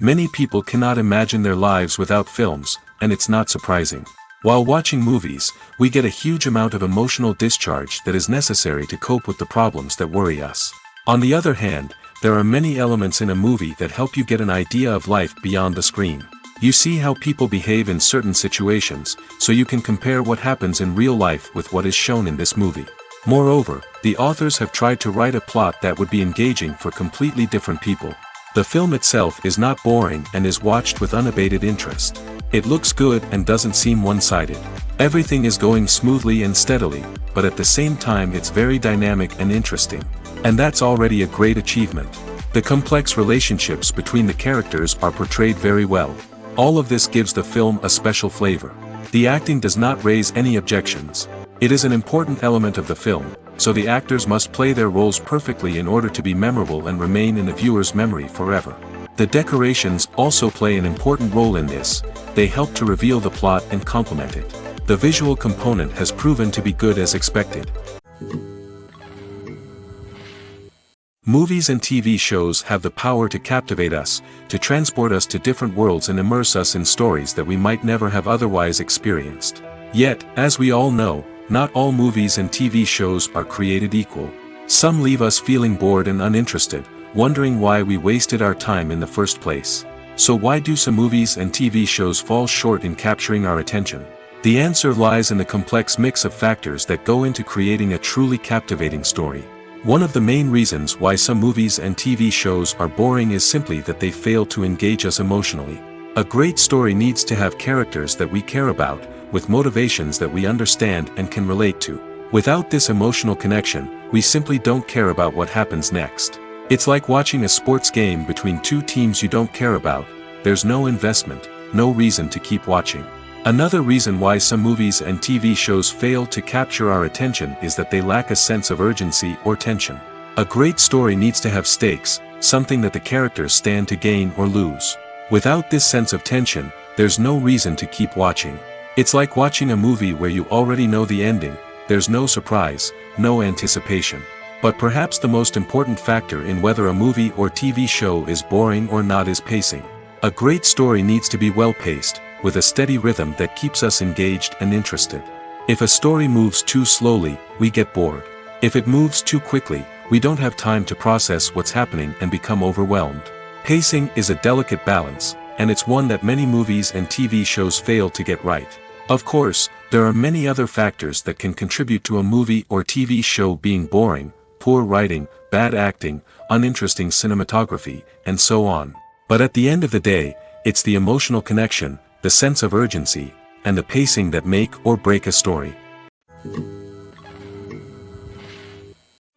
Many people cannot imagine their lives without films, and it's not surprising. While watching movies, we get a huge amount of emotional discharge that is necessary to cope with the problems that worry us. On the other hand, there are many elements in a movie that help you get an idea of life beyond the screen. You see how people behave in certain situations, so you can compare what happens in real life with what is shown in this movie. Moreover, the authors have tried to write a plot that would be engaging for completely different people. The film itself is not boring and is watched with unabated interest. It looks good and doesn't seem one-sided. Everything is going smoothly and steadily, but at the same time it's very dynamic and interesting. And that's already a great achievement. The complex relationships between the characters are portrayed very well. All of this gives the film a special flavor. The acting does not raise any objections. It is an important element of the film, so the actors must play their roles perfectly in order to be memorable and remain in the viewer's memory forever. The decorations also play an important role in this. They help to reveal the plot and complement it. The visual component has proven to be good as expected. Movies and TV shows have the power to captivate us, to transport us to different worlds and immerse us in stories that we might never have otherwise experienced. Yet, as we all know, not all movies and TV shows are created equal. Some leave us feeling bored and uninterested, wondering why we wasted our time in the first place. So why do some movies and TV shows fall short in capturing our attention? The answer lies in the complex mix of factors that go into creating a truly captivating story. One of the main reasons why some movies and TV shows are boring is simply that they fail to engage us emotionally. A great story needs to have characters that we care about, with motivations that we understand and can relate to. Without this emotional connection, we simply don't care about what happens next. It's like watching a sports game between two teams you don't care about. There's no investment, no reason to keep watching. Another reason why some movies and TV shows fail to capture our attention is that they lack a sense of urgency or tension. A great story needs to have stakes, something that the characters stand to gain or lose. Without this sense of tension, there's no reason to keep watching. It's like watching a movie where you already know the ending. There's no surprise, no anticipation. But perhaps the most important factor in whether a movie or TV show is boring or not is pacing. A great story needs to be well-paced, with a steady rhythm that keeps us engaged and interested. If a story moves too slowly, we get bored. If it moves too quickly, we don't have time to process what's happening and become overwhelmed. Pacing is a delicate balance, and it's one that many movies and TV shows fail to get right. Of course, there are many other factors that can contribute to a movie or TV show being boring: poor writing, bad acting, uninteresting cinematography, and so on. But at the end of the day, it's the emotional connection, the sense of urgency, and the pacing that make or break a story.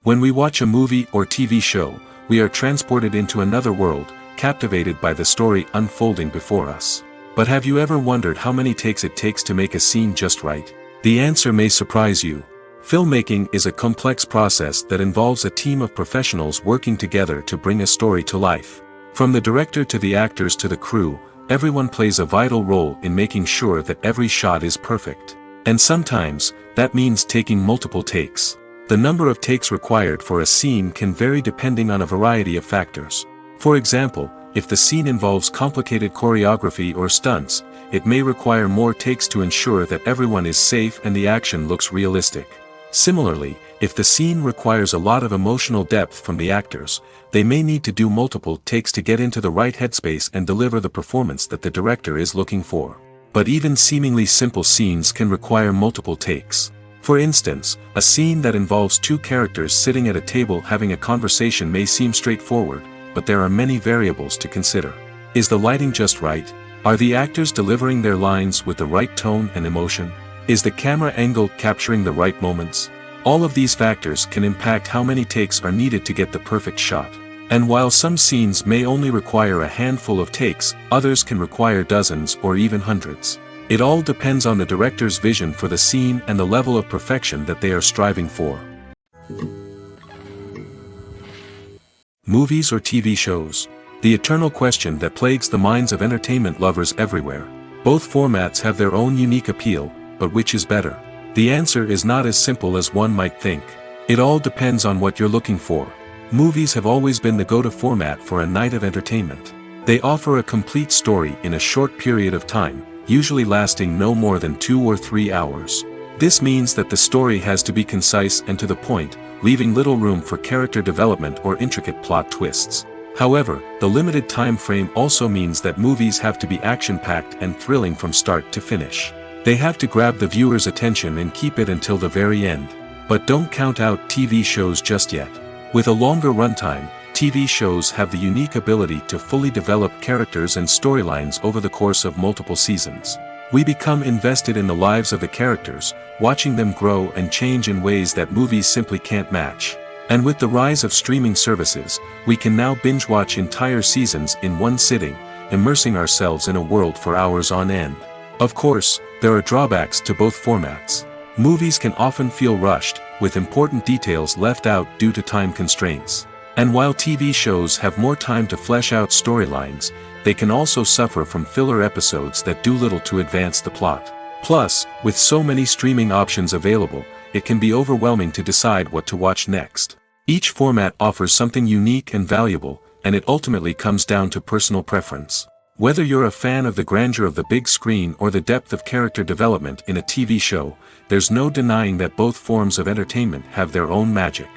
When we watch a movie or TV show, we are transported into another world, captivated by the story unfolding before us. But have you ever wondered how many takes it takes to make a scene just right? The answer may surprise you. Filmmaking is a complex process that involves a team of professionals working together to bring a story to life. From the director to the actors to the crew, everyone plays a vital role in making sure that every shot is perfect. And sometimes, that means taking multiple takes. The number of takes required for a scene can vary depending on a variety of factors. For example, if the scene involves complicated choreography or stunts, it may require more takes to ensure that everyone is safe and the action looks realistic. Similarly, if the scene requires a lot of emotional depth from the actors, they may need to do multiple takes to get into the right headspace and deliver the performance that the director is looking for. But even seemingly simple scenes can require multiple takes. For instance, a scene that involves two characters sitting at a table having a conversation may seem straightforward, but there are many variables to consider. Is the lighting just right? Are the actors delivering their lines with the right tone and emotion? Is the camera angle capturing the right moments? All of these factors can impact how many takes are needed to get the perfect shot. And while some scenes may only require a handful of takes, others can require dozens or even hundreds. It all depends on the director's vision for the scene and the level of perfection that they are striving for. Movies or TV shows? The eternal question that plagues the minds of entertainment lovers everywhere. Both formats have their own unique appeal, but which is better? The answer is not as simple as one might think. It all depends on what you're looking for. Movies have always been the go-to format for a night of entertainment. They offer a complete story in a short period of time, usually lasting no more than 2 or 3 hours. This means that the story has to be concise and to the point, leaving little room for character development or intricate plot twists. However, the limited time frame also means that movies have to be action-packed and thrilling from start to finish. They have to grab the viewer's attention and keep it until the very end. But don't count out TV shows just yet. With a longer runtime, TV shows have the unique ability to fully develop characters and storylines over the course of multiple seasons. We become invested in the lives of the characters, watching them grow and change in ways that movies simply can't match. And with the rise of streaming services, we can now binge-watch entire seasons in one sitting, immersing ourselves in a world for hours on end. Of course, there are drawbacks to both formats. Movies can often feel rushed, with important details left out due to time constraints. And while TV shows have more time to flesh out storylines, they can also suffer from filler episodes that do little to advance the plot. Plus, with so many streaming options available, it can be overwhelming to decide what to watch next. Each format offers something unique and valuable, and it ultimately comes down to personal preference. Whether you're a fan of the grandeur of the big screen or the depth of character development in a TV show, there's no denying that both forms of entertainment have their own magic.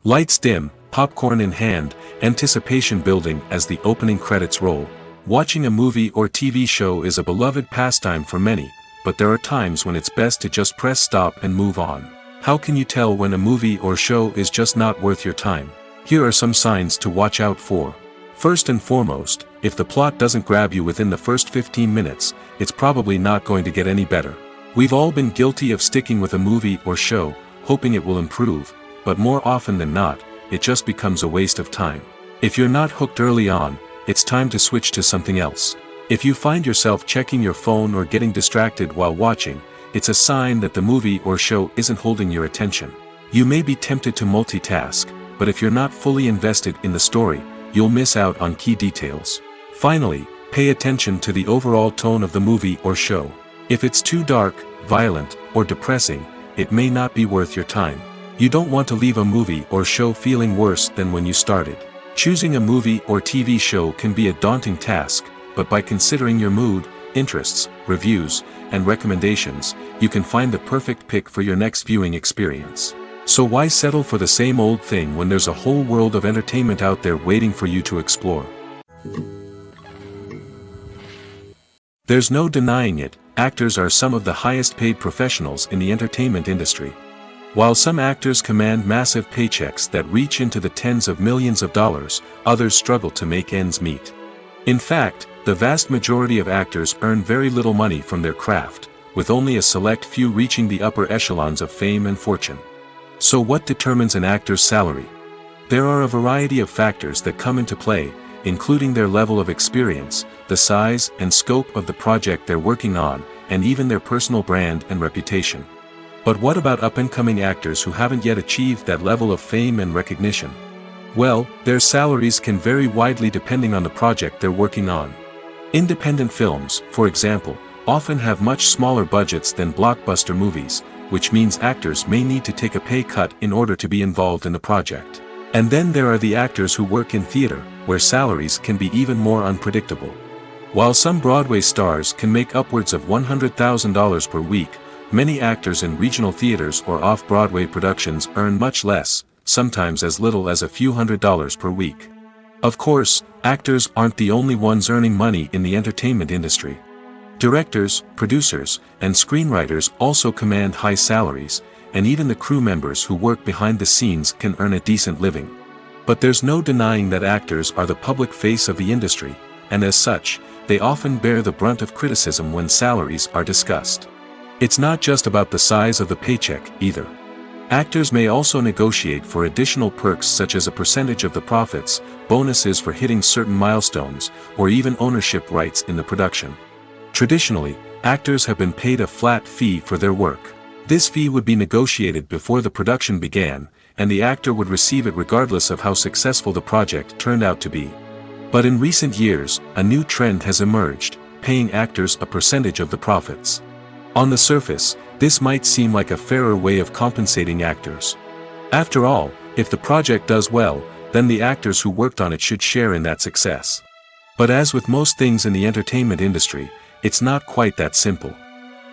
Lights dim, popcorn in hand, anticipation building as the opening credits roll. Watching a movie or TV show is a beloved pastime for many, but there are times when it's best to just press stop and move on. How can you tell when a movie or show is just not worth your time? Here are some signs to watch out for. First and foremost, if the plot doesn't grab you within the first 15 minutes, it's probably not going to get any better. We've all been guilty of sticking with a movie or show, hoping it will improve, but more often than not, it just becomes a waste of time. If you're not hooked early on, it's time to switch to something else. If you find yourself checking your phone or getting distracted while watching, it's a sign that the movie or show isn't holding your attention. You may be tempted to multitask, but if you're not fully invested in the story, you'll miss out on key details. Finally, pay attention to the overall tone of the movie or show. If it's too dark, violent, or depressing, it may not be worth your time. You don't want to leave a movie or show feeling worse than when you started. Choosing a movie or TV show can be a daunting task, but by considering your mood, interests, reviews, and recommendations, you can find the perfect pick for your next viewing experience. So why settle for the same old thing when there's a whole world of entertainment out there waiting for you to explore? There's no denying it, actors are some of the highest paid professionals in the entertainment industry. While some actors command massive paychecks that reach into the tens of millions of dollars, others struggle to make ends meet. In fact, the vast majority of actors earn very little money from their craft, with only a select few reaching the upper echelons of fame and fortune. So what determines an actor's salary? There are a variety of factors that come into play, including their level of experience, the size and scope of the project they're working on, and even their personal brand and reputation. But what about up-and-coming actors who haven't yet achieved that level of fame and recognition? Well, their salaries can vary widely depending on the project they're working on. Independent films, for example, often have much smaller budgets than blockbuster movies, which means actors may need to take a pay cut in order to be involved in the project. And then there are the actors who work in theater, where salaries can be even more unpredictable. While some Broadway stars can make upwards of $100,000 per week, many actors in regional theaters or off-Broadway productions earn much less, sometimes as little as a few $100s per week. Of course, actors aren't the only ones earning money in the entertainment industry. Directors, producers, and screenwriters also command high salaries, and even the crew members who work behind the scenes can earn a decent living. But there's no denying that actors are the public face of the industry, and as such, they often bear the brunt of criticism when salaries are discussed. It's not just about the size of the paycheck, either. Actors may also negotiate for additional perks such as a percentage of the profits, bonuses for hitting certain milestones, or even ownership rights in the production. Traditionally, actors have been paid a flat fee for their work. This fee would be negotiated before the production began, and the actor would receive it regardless of how successful the project turned out to be. But in recent years, a new trend has emerged, paying actors a percentage of the profits. On the surface, this might seem like a fairer way of compensating actors. After all, if the project does well, then the actors who worked on it should share in that success. But as with most things in the entertainment industry, it's not quite that simple.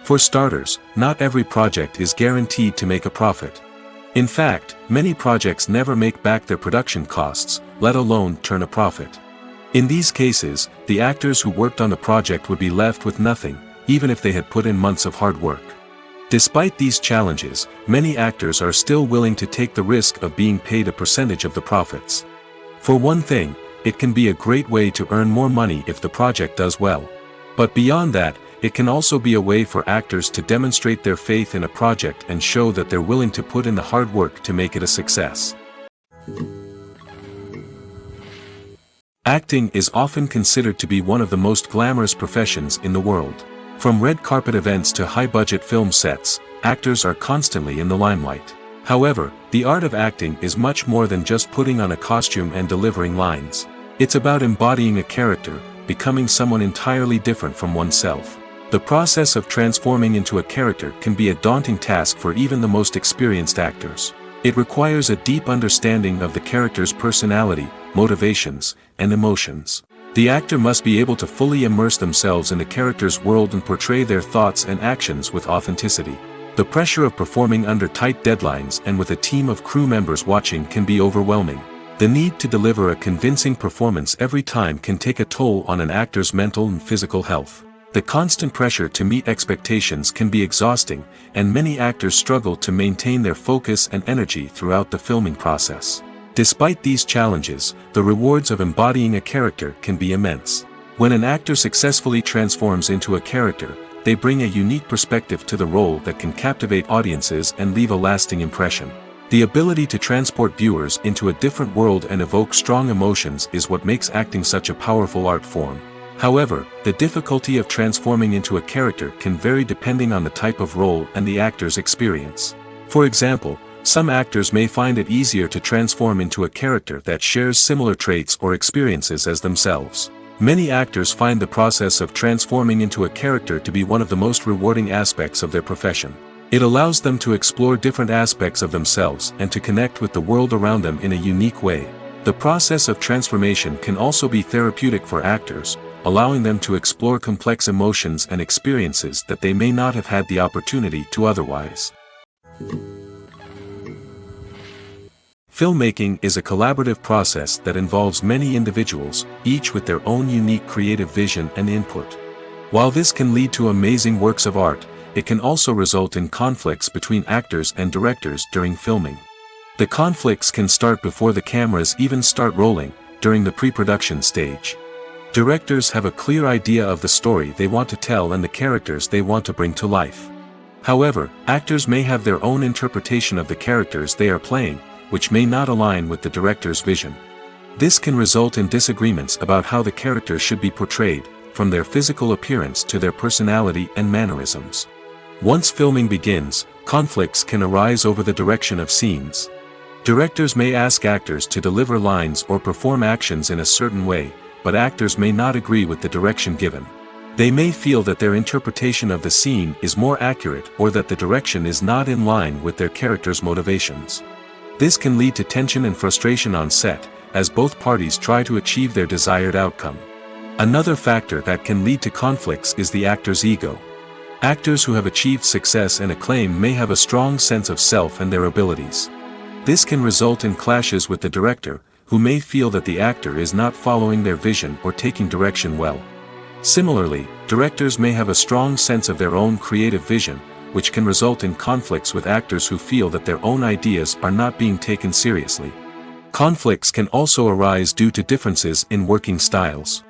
For starters, not every project is guaranteed to make a profit. In fact, many projects never make back their production costs, let alone turn a profit. In these cases, the actors who worked on the project would be left with nothing, even if they had put in months of hard work. Despite these challenges, many actors are still willing to take the risk of being paid a percentage of the profits. For one thing, it can be a great way to earn more money if the project does well. But beyond that, it can also be a way for actors to demonstrate their faith in a project and show that they're willing to put in the hard work to make it a success. Acting is often considered to be one of the most glamorous professions in the world. From red carpet events to high-budget film sets, actors are constantly in the limelight. However, the art of acting is much more than just putting on a costume and delivering lines. It's about embodying a character, becoming someone entirely different from oneself. The process of transforming into a character can be a daunting task for even the most experienced actors. It requires a deep understanding of the character's personality, motivations, and emotions. The actor must be able to fully immerse themselves in the character's world and portray their thoughts and actions with authenticity. The pressure of performing under tight deadlines and with a team of crew members watching can be overwhelming. The need to deliver a convincing performance every time can take a toll on an actor's mental and physical health. The constant pressure to meet expectations can be exhausting, and many actors struggle to maintain their focus and energy throughout the filming process. Despite these challenges, the rewards of embodying a character can be immense. When an actor successfully transforms into a character, they bring a unique perspective to the role that can captivate audiences and leave a lasting impression. The ability to transport viewers into a different world and evoke strong emotions is what makes acting such a powerful art form. However, the difficulty of transforming into a character can vary depending on the type of role and the actor's experience. For example, some actors may find it easier to transform into a character that shares similar traits or experiences as themselves. Many actors find the process of transforming into a character to be one of the most rewarding aspects of their profession. It allows them to explore different aspects of themselves and to connect with the world around them in a unique way. The process of transformation can also be therapeutic for actors, allowing them to explore complex emotions and experiences that they may not have had the opportunity to otherwise. Filmmaking is a collaborative process that involves many individuals, each with their own unique creative vision and input. While this can lead to amazing works of art, it can also result in conflicts between actors and directors during filming. The conflicts can start before the cameras even start rolling, during the pre-production stage. Directors have a clear idea of the story they want to tell and the characters they want to bring to life. However, actors may have their own interpretation of the characters they are playing, which may not align with the director's vision. This can result in disagreements about how the characters should be portrayed, from their physical appearance to their personality and mannerisms. Once filming begins, conflicts can arise over the direction of scenes. Directors may ask actors to deliver lines or perform actions in a certain way, but actors may not agree with the direction given. They may feel that their interpretation of the scene is more accurate or that the direction is not in line with their character's motivations. This can lead to tension and frustration on set, as both parties try to achieve their desired outcome. Another factor that can lead to conflicts is the actor's ego. Actors who have achieved success and acclaim may have a strong sense of self and their abilities. This can result in clashes with the director, who may feel that the actor is not following their vision or taking direction well. Similarly, directors may have a strong sense of their own creative vision, which can result in conflicts with actors who feel that their own ideas are not being taken seriously. Conflicts can also arise due to differences in working styles.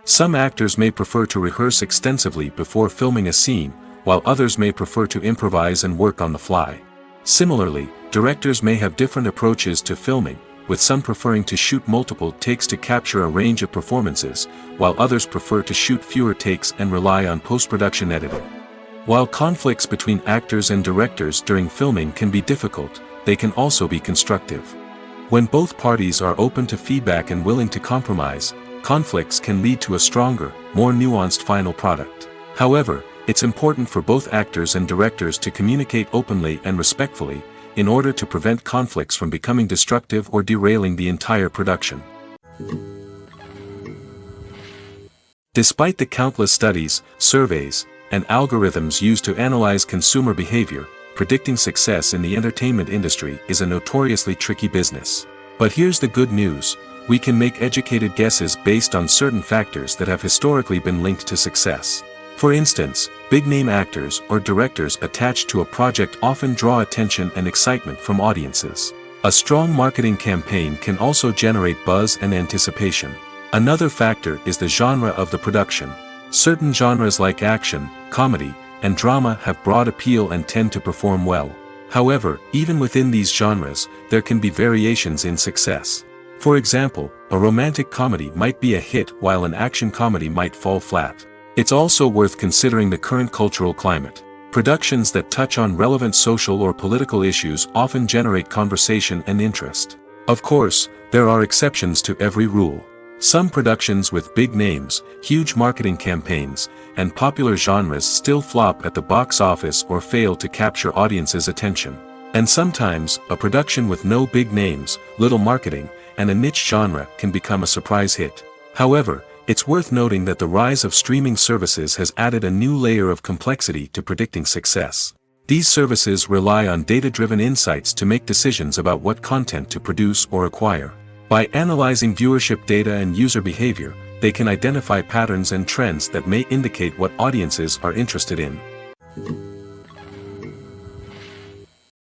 Some actors may prefer to rehearse extensively before filming a scene, while others may prefer to improvise and work on the fly. Similarly, directors may have different approaches to filming, with some preferring to shoot multiple takes to capture a range of performances, while others prefer to shoot fewer takes and rely on post-production editing. While conflicts between actors and directors during filming can be difficult, they can also be constructive. When both parties are open to feedback and willing to compromise, conflicts can lead to a stronger, more nuanced final product. However, it's important for both actors and directors to communicate openly and respectfully, in order to prevent conflicts from becoming destructive or derailing the entire production. Despite the countless studies, surveys, and algorithms used to analyze consumer behavior, predicting success in the entertainment industry is a notoriously tricky business. But here's the good news: we can make educated guesses based on certain factors that have historically been linked to success. For instance, big-name actors or directors attached to a project often draw attention and excitement from audiences. A strong marketing campaign can also generate buzz and anticipation. Another factor is the genre of the production. Certain genres like action, comedy, and drama have broad appeal and tend to perform well. However, even within these genres, there can be variations in success. For example, a romantic comedy might be a hit while an action comedy might fall flat. It's also worth considering the current cultural climate. Productions that touch on relevant social or political issues often generate conversation and interest. Of course, there are exceptions to every rule. Some productions with big names, huge marketing campaigns, and popular genres still flop at the box office or fail to capture audiences' attention. And sometimes, a production with no big names, little marketing, and a niche genre can become a surprise hit. However, it's worth noting that the rise of streaming services has added a new layer of complexity to predicting success. These services rely on data-driven insights to make decisions about what content to produce or acquire. By analyzing viewership data and user behavior, they can identify patterns and trends that may indicate what audiences are interested in.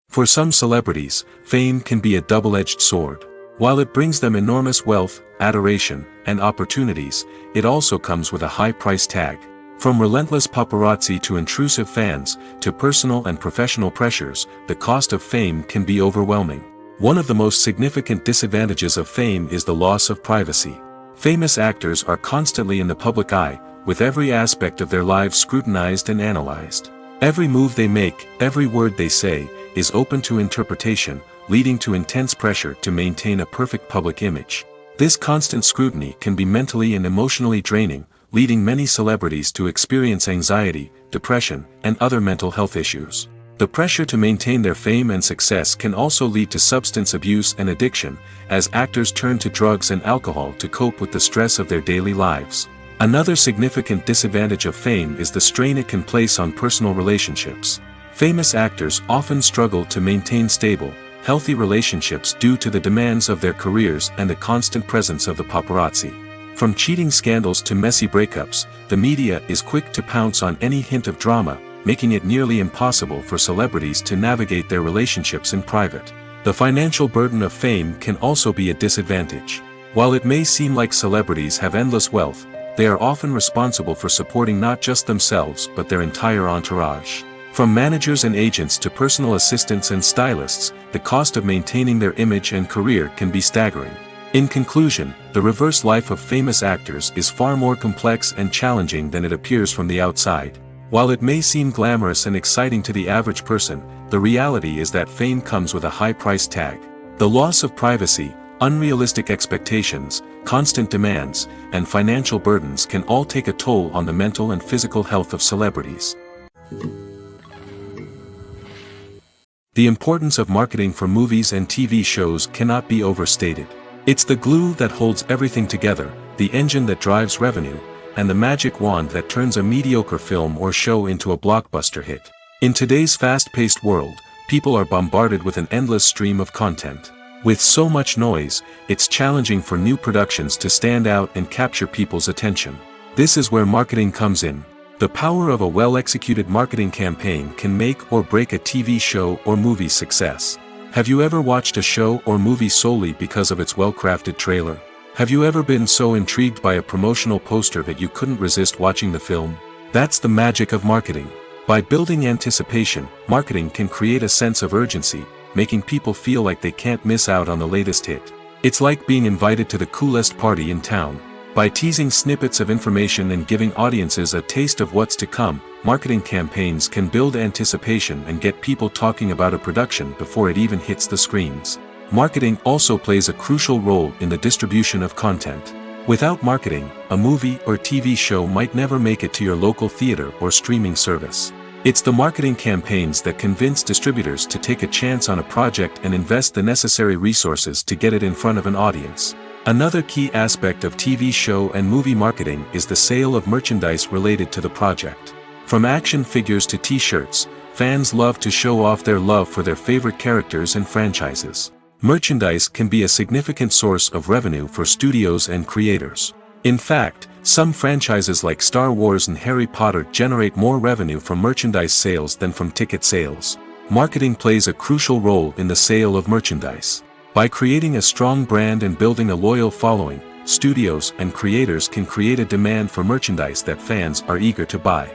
For some celebrities, fame can be a double-edged sword. While it brings them enormous wealth, adoration, and opportunities, it also comes with a high price tag. From relentless paparazzi to intrusive fans, to personal and professional pressures, the cost of fame can be overwhelming. One of the most significant disadvantages of fame is the loss of privacy. Famous actors are constantly in the public eye, with every aspect of their lives scrutinized and analyzed. Every move they make, every word they say, is open to interpretation, leading to intense pressure to maintain a perfect public image. This constant scrutiny can be mentally and emotionally draining, leading many celebrities to experience anxiety, depression, and other mental health issues. The pressure to maintain their fame and success can also lead to substance abuse and addiction, as actors turn to drugs and alcohol to cope with the stress of their daily lives. Another significant disadvantage of fame is the strain it can place on personal relationships. Famous actors often struggle to maintain stable, healthy relationships due to the demands of their careers and the constant presence of the paparazzi. From cheating scandals to messy breakups, the media is quick to pounce on any hint of drama, making it nearly impossible for celebrities to navigate their relationships in private. The financial burden of fame can also be a disadvantage. While it may seem like celebrities have endless wealth, they are often responsible for supporting not just themselves but their entire entourage. From managers and agents to personal assistants and stylists, the cost of maintaining their image and career can be staggering. In conclusion, the reverse life of famous actors is far more complex and challenging than it appears from the outside. While it may seem glamorous and exciting to the average person, the reality is that fame comes with a high price tag. The loss of privacy, unrealistic expectations, constant demands, and financial burdens can all take a toll on the mental and physical health of celebrities. The importance of marketing for movies and TV shows cannot be overstated. It's the glue that holds everything together, the engine that drives revenue, and the magic wand that turns a mediocre film or show into a blockbuster hit. In today's fast-paced world, people are bombarded with an endless stream of content. With so much noise, it's challenging for new productions to stand out and capture people's attention. This is where marketing comes in. The power of a well-executed marketing campaign can make or break a TV show or movie's success. Have you ever watched a show or movie solely because of its well-crafted trailer? Have you ever been so intrigued by a promotional poster that you couldn't resist watching the film? That's the magic of marketing. By building anticipation, marketing can create a sense of urgency, making people feel like they can't miss out on the latest hit. It's like being invited to the coolest party in town. By teasing snippets of information and giving audiences a taste of what's to come, marketing campaigns can build anticipation and get people talking about a production before it even hits the screens. Marketing also plays a crucial role in the distribution of content. Without marketing, a movie or TV show might never make it to your local theater or streaming service. It's the marketing campaigns that convince distributors to take a chance on a project and invest the necessary resources to get it in front of an audience. Another key aspect of TV show and movie marketing is the sale of merchandise related to the project. From action figures to t-shirts, fans love to show off their love for their favorite characters and franchises. Merchandise can be a significant source of revenue for studios and creators. In fact, some franchises like Star Wars and Harry Potter generate more revenue from merchandise sales than from ticket sales. Marketing plays a crucial role in the sale of merchandise. By creating a strong brand and building a loyal following, studios and creators can create a demand for merchandise that fans are eager to buy.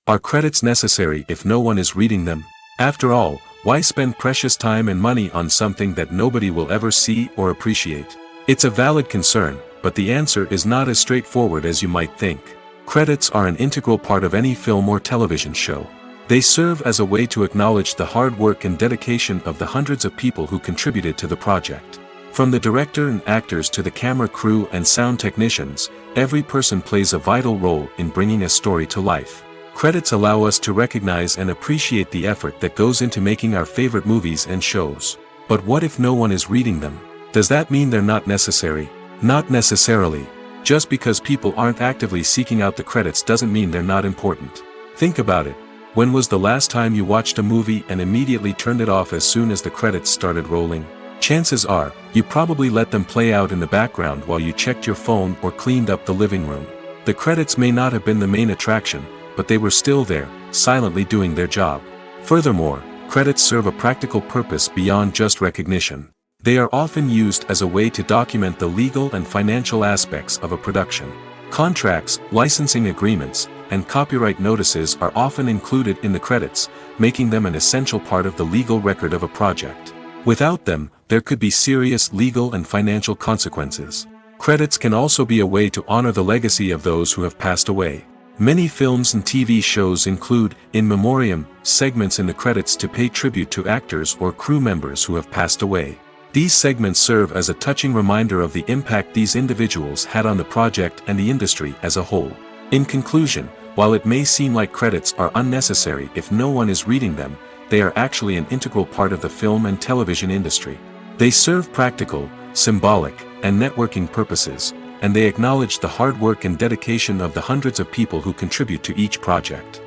Are credits necessary if no one is reading them? After all, why spend precious time and money on something that nobody will ever see or appreciate? It's a valid concern, but the answer is not as straightforward as you might think. Credits are an integral part of any film or television show. They serve as a way to acknowledge the hard work and dedication of the hundreds of people who contributed to the project. From the director and actors to the camera crew and sound technicians, every person plays a vital role in bringing a story to life. Credits allow us to recognize and appreciate the effort that goes into making our favorite movies and shows. But what if no one is reading them? Does that mean they're not necessary? Not necessarily. Just because people aren't actively seeking out the credits doesn't mean they're not important. Think about it. When was the last time you watched a movie and immediately turned it off as soon as the credits started rolling? Chances are, you probably let them play out in the background while you checked your phone or cleaned up the living room. The credits may not have been the main attraction, but they were still there, silently doing their job. Furthermore, credits serve a practical purpose beyond just recognition. They are often used as a way to document the legal and financial aspects of a production. Contracts, licensing agreements, and copyright notices are often included in the credits, making them an essential part of the legal record of a project. Without them, there could be serious legal and financial consequences. Credits can also be a way to honor the legacy of those who have passed away. Many films and TV shows include, in memoriam, segments in the credits to pay tribute to actors or crew members who have passed away. These segments serve as a touching reminder of the impact these individuals had on the project and the industry as a whole. In conclusion, while it may seem like credits are unnecessary if no one is reading them, they are actually an integral part of the film and television industry. They serve practical, symbolic, and networking purposes, and they acknowledge the hard work and dedication of the hundreds of people who contribute to each project.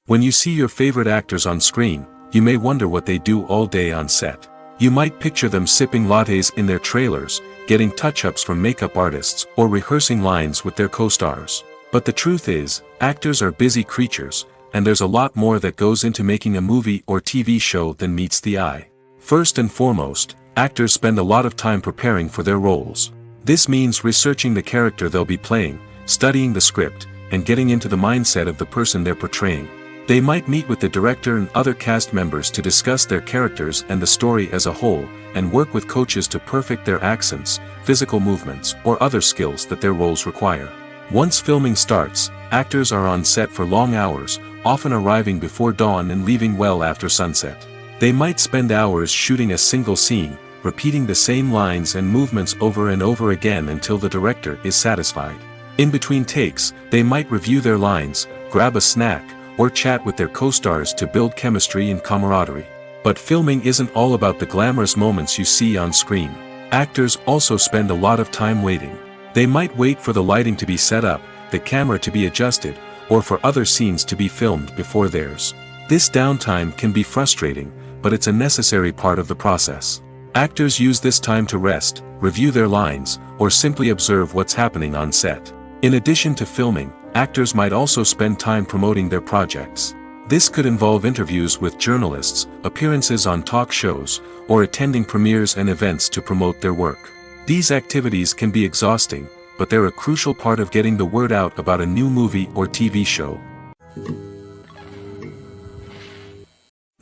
When you see your favorite actors on screen, you may wonder what they do all day on set. You might picture them sipping lattes in their trailers, getting touch-ups from makeup artists, or rehearsing lines with their co-stars. But the truth is, actors are busy creatures, and there's a lot more that goes into making a movie or TV show than meets the eye. First and foremost, actors spend a lot of time preparing for their roles. This means researching the character they'll be playing, studying the script, and getting into the mindset of the person they're portraying. They might meet with the director and other cast members to discuss their characters and the story as a whole, and work with coaches to perfect their accents, physical movements, or other skills that their roles require. Once filming starts, actors are on set for long hours, often arriving before dawn and leaving well after sunset. They might spend hours shooting a single scene, repeating the same lines and movements over and over again until the director is satisfied. In between takes, they might review their lines, grab a snack, or chat with their co-stars to build chemistry and camaraderie. But filming isn't all about the glamorous moments you see on screen. Actors also spend a lot of time waiting. They might wait for the lighting to be set up, the camera to be adjusted, or for other scenes to be filmed before theirs. This downtime can be frustrating, but it's a necessary part of the process. Actors use this time to rest, review their lines, or simply observe what's happening on set. In addition to filming, actors might also spend time promoting their projects. This could involve interviews with journalists, appearances on talk shows, or attending premieres and events to promote their work. These activities can be exhausting, but they're a crucial part of getting the word out about a new movie or TV show.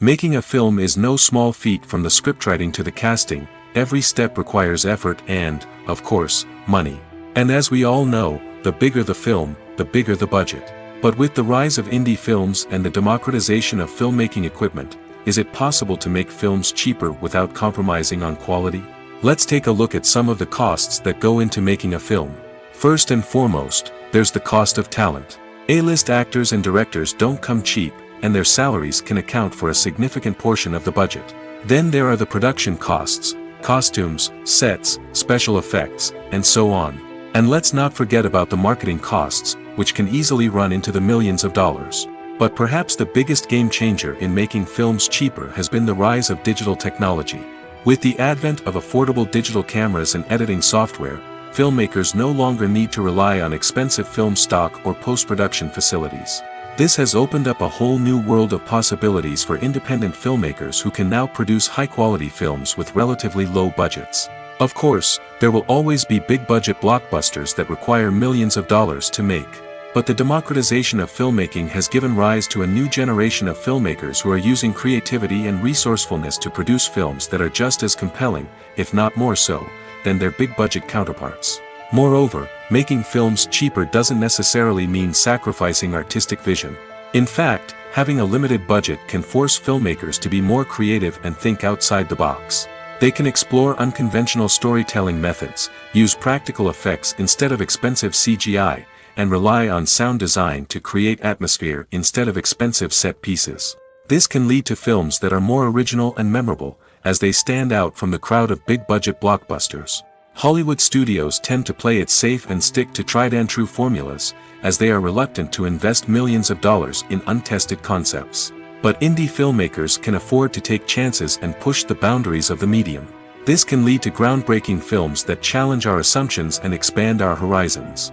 Making a film is no small feat. From the scriptwriting to the casting, every step requires effort and, of course, money. And as we all know, the bigger the film, the bigger the budget. But with the rise of indie films and the democratization of filmmaking equipment, is it possible to make films cheaper without compromising on quality? Let's take a look at some of the costs that go into making a film. First and foremost, there's the cost of talent. A-list actors and directors don't come cheap, and their salaries can account for a significant portion of the budget. Then there are the production costs, costumes, sets, special effects, and so on. And let's not forget about the marketing costs, which can easily run into the millions of dollars. But perhaps the biggest game changer in making films cheaper has been the rise of digital technology. With the advent of affordable digital cameras and editing software, filmmakers no longer need to rely on expensive film stock or post-production facilities. This has opened up a whole new world of possibilities for independent filmmakers who can now produce high-quality films with relatively low budgets. Of course, there will always be big-budget blockbusters that require millions of dollars to make. But the democratization of filmmaking has given rise to a new generation of filmmakers who are using creativity and resourcefulness to produce films that are just as compelling, if not more so, than their big-budget counterparts. Moreover, making films cheaper doesn't necessarily mean sacrificing artistic vision. In fact, having a limited budget can force filmmakers to be more creative and think outside the box. They can explore unconventional storytelling methods, use practical effects instead of expensive CGI, and rely on sound design to create atmosphere instead of expensive set pieces. This can lead to films that are more original and memorable, as they stand out from the crowd of big-budget blockbusters. Hollywood studios tend to play it safe and stick to tried-and-true formulas, as they are reluctant to invest millions of dollars in untested concepts. But indie filmmakers can afford to take chances and push the boundaries of the medium. This can lead to groundbreaking films that challenge our assumptions and expand our horizons.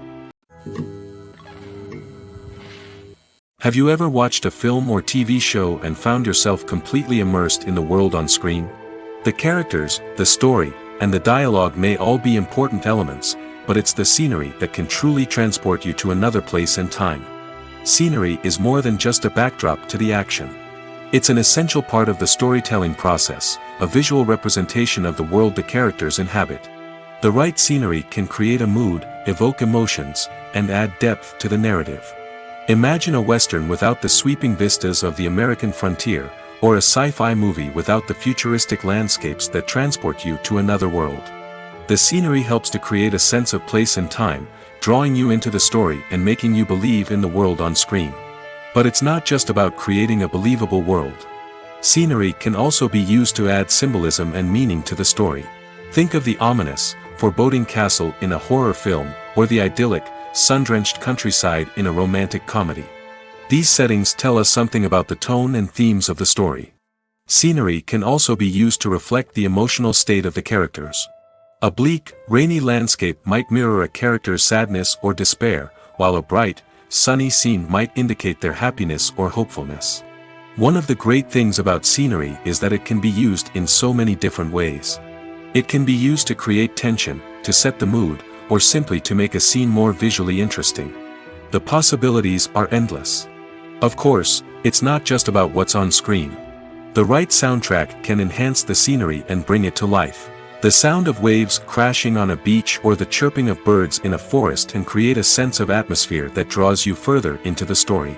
Have you ever watched a film or TV show and found yourself completely immersed in the world on screen? The characters, the story, and the dialogue may all be important elements, but it's the scenery that can truly transport you to another place and time. Scenery is more than just a backdrop to the action. It's an essential part of the storytelling process, a visual representation of the world the characters inhabit. The right scenery can create a mood, evoke emotions, and add depth to the narrative. Imagine a Western without the sweeping vistas of the American frontier, or a sci-fi movie without the futuristic landscapes that transport you to another world. The scenery helps to create a sense of place and time, drawing you into the story and making you believe in the world on screen. But it's not just about creating a believable world. Scenery can also be used to add symbolism and meaning to the story. Think of the ominous, foreboding castle in a horror film, or the idyllic, sun-drenched countryside in a romantic comedy. These settings tell us something about the tone and themes of the story. Scenery can also be used to reflect the emotional state of the characters. A bleak, rainy landscape might mirror a character's sadness or despair, while a bright, sunny scene might indicate their happiness or hopefulness. One of the great things about scenery is that it can be used in so many different ways. It can be used to create tension, to set the mood, or simply to make a scene more visually interesting. The possibilities are endless. Of course, it's not just about what's on screen. The right soundtrack can enhance the scenery and bring it to life. The sound of waves crashing on a beach or the chirping of birds in a forest can create a sense of atmosphere that draws you further into the story.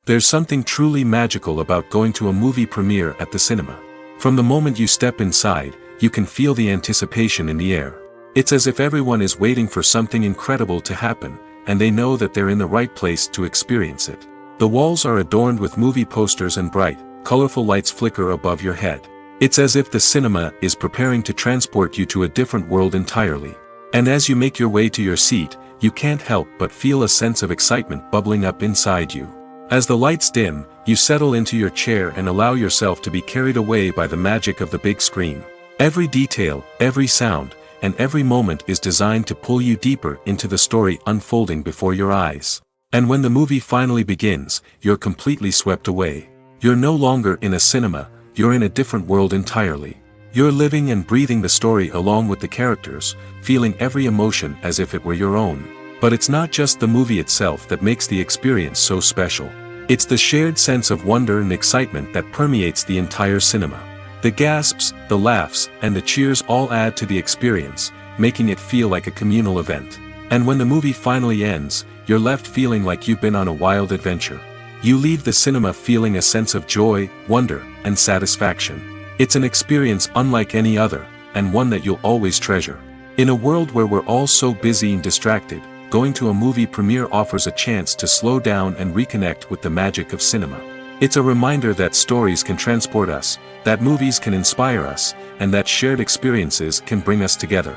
There's something truly magical about going to a movie premiere at the cinema. From the moment you step inside, you can feel the anticipation in the air. It's as if everyone is waiting for something incredible to happen, and they know that they're in the right place to experience it. The walls are adorned with movie posters and bright, colorful lights flicker above your head. It's as if the cinema is preparing to transport you to a different world entirely. And as you make your way to your seat, you can't help but feel a sense of excitement bubbling up inside you. As the lights dim, you settle into your chair and allow yourself to be carried away by the magic of the big screen. Every detail, every sound, and every moment is designed to pull you deeper into the story unfolding before your eyes. And when the movie finally begins, you're completely swept away. You're no longer in a cinema, you're in a different world entirely. You're living and breathing the story along with the characters, feeling every emotion as if it were your own. But it's not just the movie itself that makes the experience so special. It's the shared sense of wonder and excitement that permeates the entire cinema. The gasps, the laughs, and the cheers all add to the experience, making it feel like a communal event. And when the movie finally ends, you're left feeling like you've been on a wild adventure. You leave the cinema feeling a sense of joy, wonder, and satisfaction. It's an experience unlike any other, and one that you'll always treasure. In a world where we're all so busy and distracted, going to a movie premiere offers a chance to slow down and reconnect with the magic of cinema. It's a reminder that stories can transport us, that movies can inspire us, and that shared experiences can bring us together.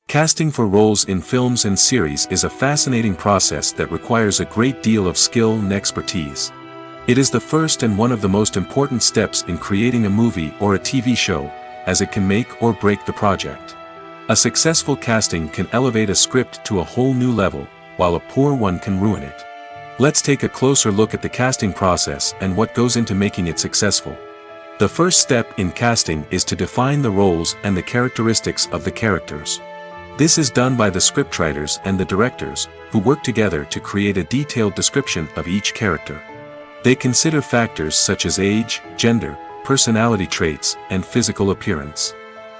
Casting for roles in films and series is a fascinating process that requires a great deal of skill and expertise. It is the first and one of the most important steps in creating a movie or a TV show, as it can make or break the project. A successful casting can elevate a script to a whole new level, while a poor one can ruin it. Let's take a closer look at the casting process and what goes into making it successful. The first step in casting is to define the roles and the characteristics of the characters. This is done by the scriptwriters and the directors, who work together to create a detailed description of each character. They consider factors such as age, gender, personality traits, and physical appearance.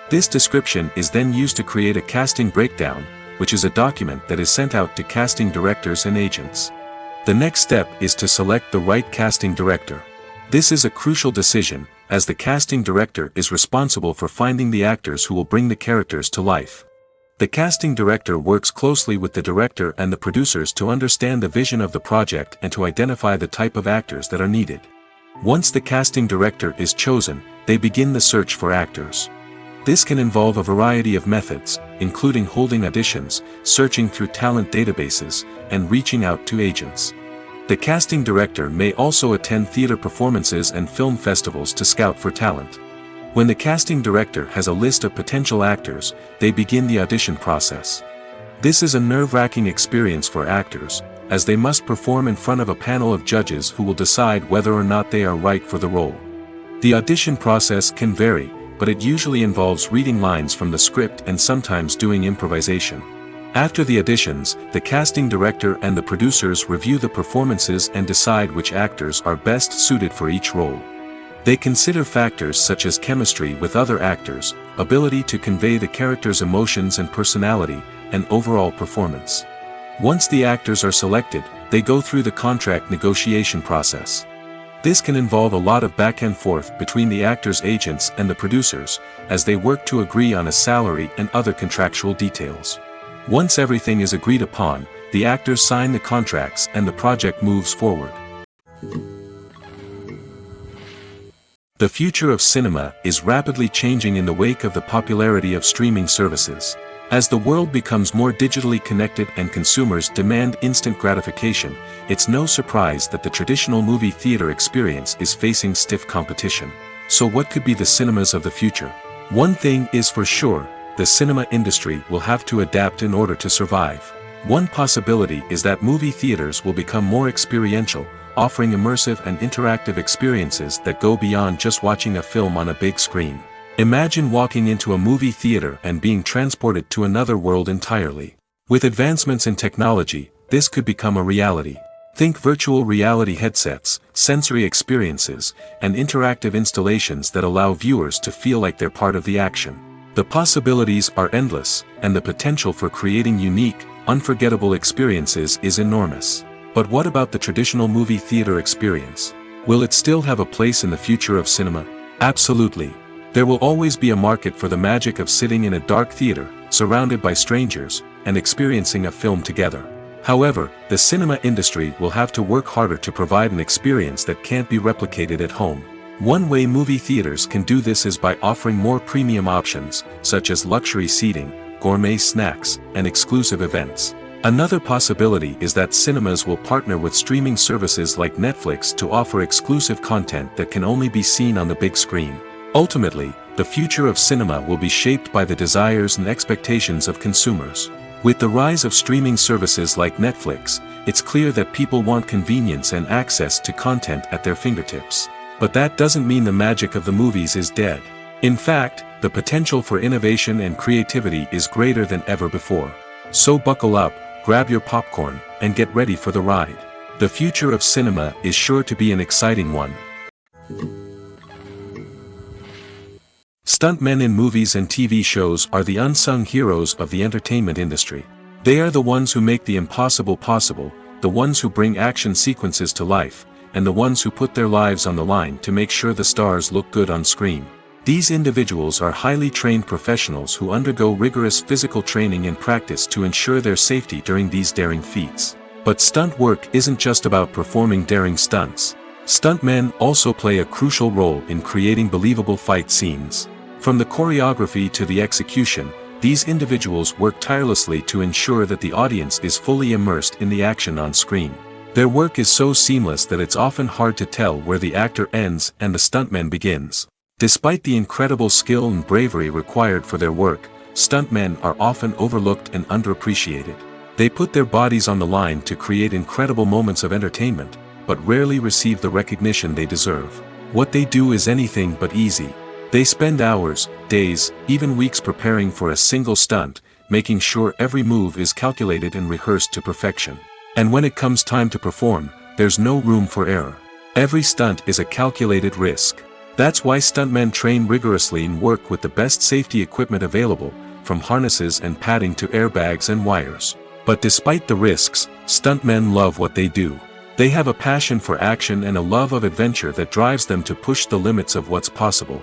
This description is then used to create a casting breakdown, which is a document that is sent out to casting directors and agents. The next step is to select the right casting director. This is a crucial decision, as the casting director is responsible for finding the actors who will bring the characters to life. The casting director works closely with the director and the producers to understand the vision of the project and to identify the type of actors that are needed. Once the casting director is chosen, they begin the search for actors. This can involve a variety of methods, including holding auditions, searching through talent databases, and reaching out to agents. The casting director may also attend theater performances and film festivals to scout for talent. When the casting director has a list of potential actors, they begin the audition process. This is a nerve-wracking experience for actors, as they must perform in front of a panel of judges who will decide whether or not they are right for the role. The audition process can vary, but it usually involves reading lines from the script and sometimes doing improvisation. After the auditions, the casting director and the producers review the performances and decide which actors are best suited for each role. They consider factors such as chemistry with other actors, ability to convey the character's emotions and personality, and overall performance. Once the actors are selected, they go through the contract negotiation process. This can involve a lot of back and forth between the actors' agents and the producers, as they work to agree on a salary and other contractual details. Once everything is agreed upon, the actors sign the contracts and the project moves forward. The future of cinema is rapidly changing in the wake of the popularity of streaming services. As the world becomes more digitally connected and consumers demand instant gratification, it's no surprise that the traditional movie theater experience is facing stiff competition. So what could be the cinemas of the future? One thing is for sure, the cinema industry will have to adapt in order to survive. One possibility is that movie theaters will become more experiential, offering immersive and interactive experiences that go beyond just watching a film on a big screen. Imagine walking into a movie theater and being transported to another world entirely. With advancements in technology, this could become a reality. Think virtual reality headsets, sensory experiences, and interactive installations that allow viewers to feel like they're part of the action. The possibilities are endless, and the potential for creating unique, unforgettable experiences is enormous. But what about the traditional movie theater experience? Will it still have a place in the future of cinema? Absolutely. There will always be a market for the magic of sitting in a dark theater, surrounded by strangers, and experiencing a film together. However, the cinema industry will have to work harder to provide an experience that can't be replicated at home. One way movie theaters can do this is by offering more premium options, such as luxury seating, gourmet snacks, and exclusive events. Another possibility is that cinemas will partner with streaming services like Netflix to offer exclusive content that can only be seen on the big screen. Ultimately, the future of cinema will be shaped by the desires and expectations of consumers. With the rise of streaming services like Netflix, it's clear that people want convenience and access to content at their fingertips. But that doesn't mean the magic of the movies is dead. In fact, the potential for innovation and creativity is greater than ever before. So buckle up, grab your popcorn, and get ready for the ride. The future of cinema is sure to be an exciting one. Stuntmen in movies and TV shows are the unsung heroes of the entertainment industry. They are the ones who make the impossible possible, the ones who bring action sequences to life, and the ones who put their lives on the line to make sure the stars look good on screen. These individuals are highly trained professionals who undergo rigorous physical training and practice to ensure their safety during these daring feats. But stunt work isn't just about performing daring stunts. Stuntmen also play a crucial role in creating believable fight scenes. From the choreography to the execution, these individuals work tirelessly to ensure that the audience is fully immersed in the action on screen. Their work is so seamless that it's often hard to tell where the actor ends and the stuntman begins. Despite the incredible skill and bravery required for their work, stuntmen are often overlooked and underappreciated. They put their bodies on the line to create incredible moments of entertainment, but rarely receive the recognition they deserve. What they do is anything but easy. They spend hours, days, even weeks preparing for a single stunt, making sure every move is calculated and rehearsed to perfection. And when it comes time to perform, there's no room for error. Every stunt is a calculated risk. That's why stuntmen train rigorously and work with the best safety equipment available, from harnesses and padding to airbags and wires. But despite the risks, stuntmen love what they do. They have a passion for action and a love of adventure that drives them to push the limits of what's possible.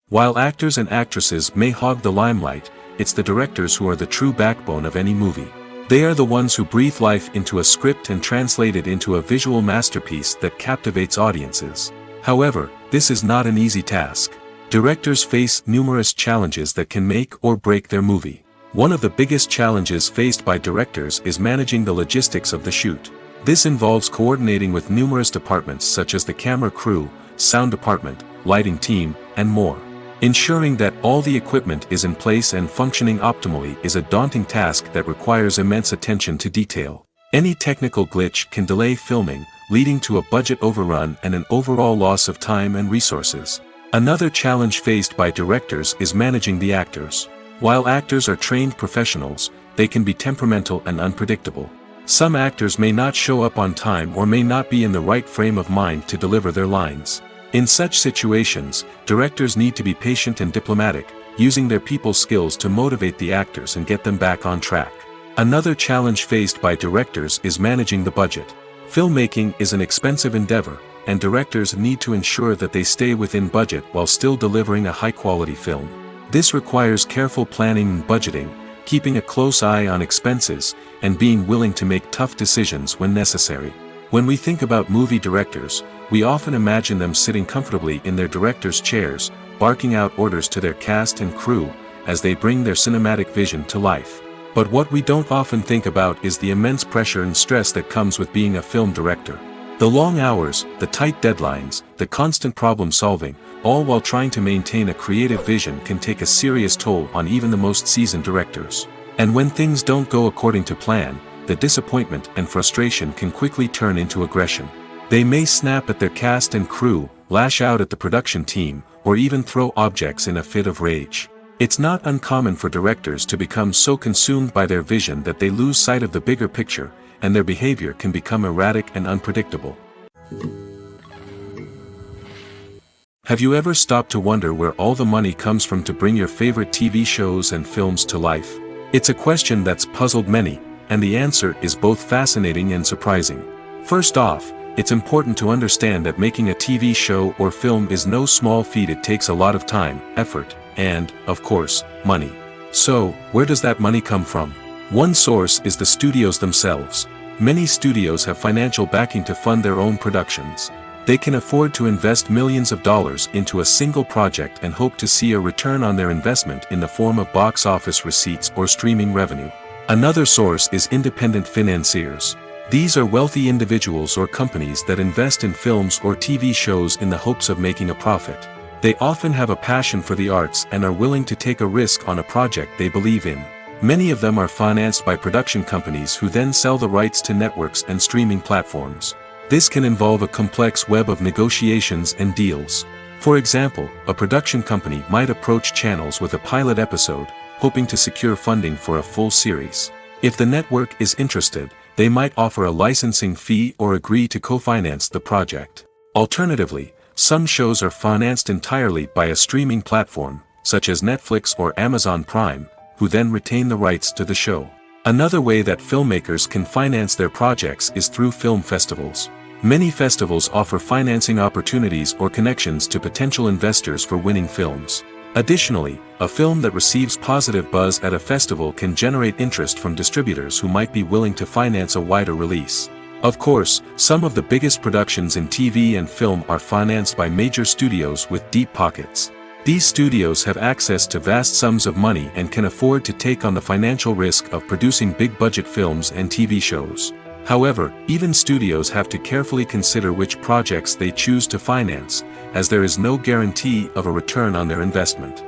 While actors and actresses may hog the limelight, it's the directors who are the true backbone of any movie. They are the ones who breathe life into a script and translate it into a visual masterpiece that captivates audiences. However, this is not an easy task. Directors face numerous challenges that can make or break their movie. One of the biggest challenges faced by directors is managing the logistics of the shoot. This involves coordinating with numerous departments such as the camera crew, sound department, lighting team, and more. Ensuring that all the equipment is in place and functioning optimally is a daunting task that requires immense attention to detail. Any technical glitch can delay filming, leading to a budget overrun and an overall loss of time and resources. Another challenge faced by directors is managing the actors. While actors are trained professionals, they can be temperamental and unpredictable. Some actors may not show up on time or may not be in the right frame of mind to deliver their lines. In such situations, directors need to be patient and diplomatic, using their people skills to motivate the actors and get them back on track. Another challenge faced by directors is managing the budget. Filmmaking is an expensive endeavor, and directors need to ensure that they stay within budget while still delivering a high-quality film. This requires careful planning and budgeting, keeping a close eye on expenses, and being willing to make tough decisions when necessary. When we think about movie directors, we often imagine them sitting comfortably in their director's chairs, barking out orders to their cast and crew, as they bring their cinematic vision to life. But what we don't often think about is the immense pressure and stress that comes with being a film director. The long hours, the tight deadlines, the constant problem solving, all while trying to maintain a creative vision can take a serious toll on even the most seasoned directors. And when things don't go according to plan, the disappointment and frustration can quickly turn into aggression. They may snap at their cast and crew, lash out at the production team, or even throw objects in a fit of rage. It's not uncommon for directors to become so consumed by their vision that they lose sight of the bigger picture, and their behavior can become erratic and unpredictable. Have you ever stopped to wonder where all the money comes from to bring your favorite TV shows and films to life? It's a question that's puzzled many, and the answer is both fascinating and surprising. First off, it's important to understand that making a TV show or film is no small feat. It takes a lot of time, effort, and, of course, money. So, where does that money come from? One source is the studios themselves. Many studios have financial backing to fund their own productions. They can afford to invest millions of dollars into a single project and hope to see a return on their investment in the form of box office receipts or streaming revenue. Another source is independent financiers. These are wealthy individuals or companies that invest in films or TV shows in the hopes of making a profit. They often have a passion for the arts and are willing to take a risk on a project they believe in. Many of them are financed by production companies who then sell the rights to networks and streaming platforms. This can involve a complex web of negotiations and deals. For example, a production company might approach channels with a pilot episode, hoping to secure funding for a full series. If the network is interested, they might offer a licensing fee or agree to co-finance the project. Alternatively, some shows are financed entirely by a streaming platform, such as Netflix or Amazon Prime, who then retain the rights to the show. Another way that filmmakers can finance their projects is through film festivals. Many festivals offer financing opportunities or connections to potential investors for winning films. Additionally, a film that receives positive buzz at a festival can generate interest from distributors who might be willing to finance a wider release. Of course, some of the biggest productions in TV and film are financed by major studios with deep pockets. These studios have access to vast sums of money and can afford to take on the financial risk of producing big-budget films and TV shows. However, even studios have to carefully consider which projects they choose to finance, as there is no guarantee of a return on their investment.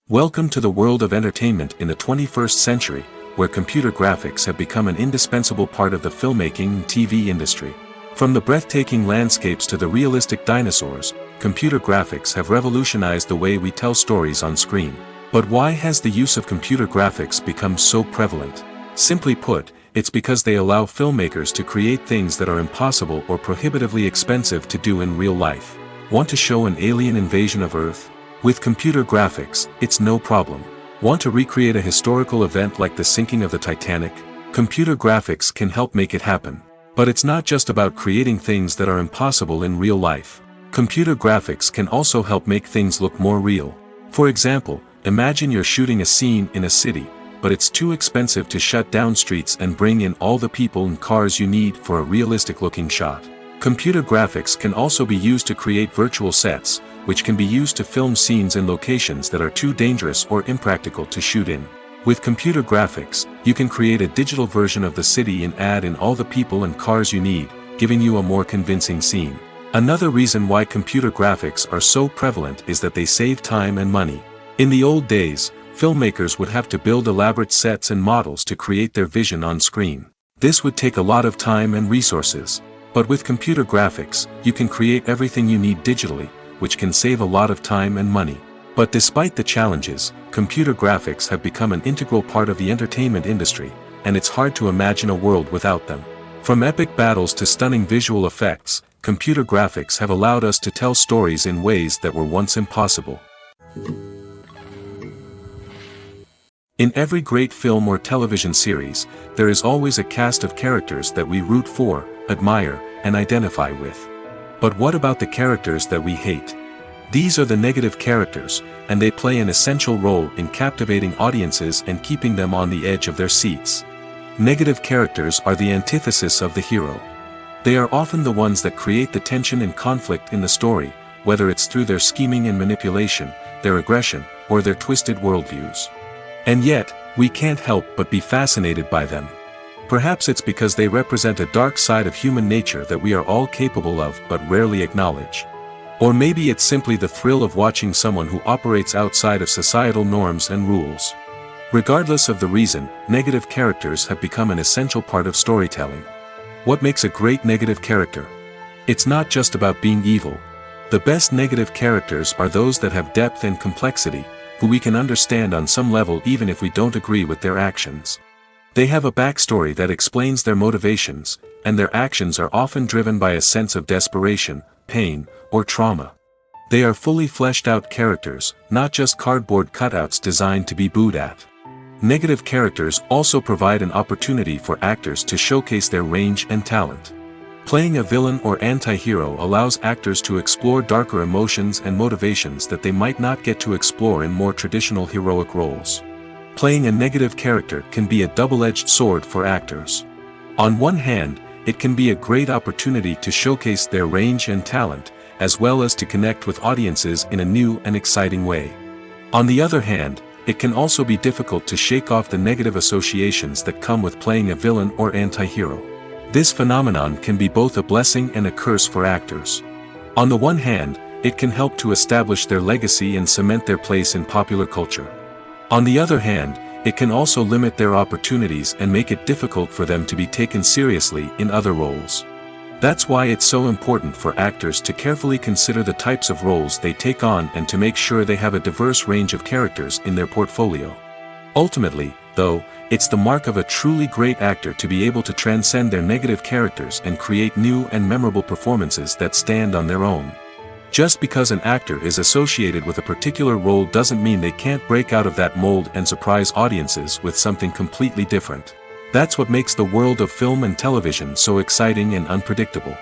Welcome to the world of entertainment in the 21st century, where computer graphics have become an indispensable part of the filmmaking and TV industry. From the breathtaking landscapes to the realistic dinosaurs, computer graphics have revolutionized the way we tell stories on screen. But why has the use of computer graphics become so prevalent? Simply put, it's because they allow filmmakers to create things that are impossible or prohibitively expensive to do in real life. Want to show an alien invasion of Earth? With computer graphics, it's no problem. Want to recreate a historical event like the sinking of the Titanic? Computer graphics can help make it happen. But it's not just about creating things that are impossible in real life. Computer graphics can also help make things look more real. For example, imagine you're shooting a scene in a city, but it's too expensive to shut down streets and bring in all the people and cars you need for a realistic-looking shot. Computer graphics can also be used to create virtual sets, which can be used to film scenes in locations that are too dangerous or impractical to shoot in. With computer graphics, you can create a digital version of the city and add in all the people and cars you need, giving you a more convincing scene. Another reason why computer graphics are so prevalent is that they save time and money. In the old days, filmmakers would have to build elaborate sets and models to create their vision on screen. This would take a lot of time and resources. But with computer graphics, you can create everything you need digitally, which can save a lot of time and money. But despite the challenges, computer graphics have become an integral part of the entertainment industry, and it's hard to imagine a world without them. From epic battles to stunning visual effects, computer graphics have allowed us to tell stories in ways that were once impossible. In every great film or television series, there is always a cast of characters that we root for, admire, and identify with. But what about the characters that we hate? These are the negative characters, and they play an essential role in captivating audiences and keeping them on the edge of their seats. Negative characters are the antithesis of the hero. They are often the ones that create the tension and conflict in the story, whether it's through their scheming and manipulation, their aggression, or their twisted worldviews. And yet, we can't help but be fascinated by them. Perhaps it's because they represent a dark side of human nature that we are all capable of but rarely acknowledge. Or maybe it's simply the thrill of watching someone who operates outside of societal norms and rules. Regardless of the reason, negative characters have become an essential part of storytelling. What makes a great negative character? It's not just about being evil. The best negative characters are those that have depth and complexity, who we can understand on some level even if we don't agree with their actions. They have a backstory that explains their motivations, and their actions are often driven by a sense of desperation, pain, or trauma. They are fully fleshed out characters, not just cardboard cutouts designed to be booed at. Negative characters also provide an opportunity for actors to showcase their range and talent. Playing a villain or anti-hero allows actors to explore darker emotions and motivations that they might not get to explore in more traditional heroic roles. Playing a negative character can be a double-edged sword for actors. On one hand, it can be a great opportunity to showcase their range and talent, as well as to connect with audiences in a new and exciting way. On the other hand, it can also be difficult to shake off the negative associations that come with playing a villain or anti-hero. This phenomenon can be both a blessing and a curse for actors. On the one hand, it can help to establish their legacy and cement their place in popular culture. On the other hand, it can also limit their opportunities and make it difficult for them to be taken seriously in other roles. That's why it's so important for actors to carefully consider the types of roles they take on and to make sure they have a diverse range of characters in their portfolio. Ultimately, though, it's the mark of a truly great actor to be able to transcend their negative characters and create new and memorable performances that stand on their own. Just because an actor is associated with a particular role doesn't mean they can't break out of that mold and surprise audiences with something completely different. That's what makes the world of film and television so exciting and unpredictable.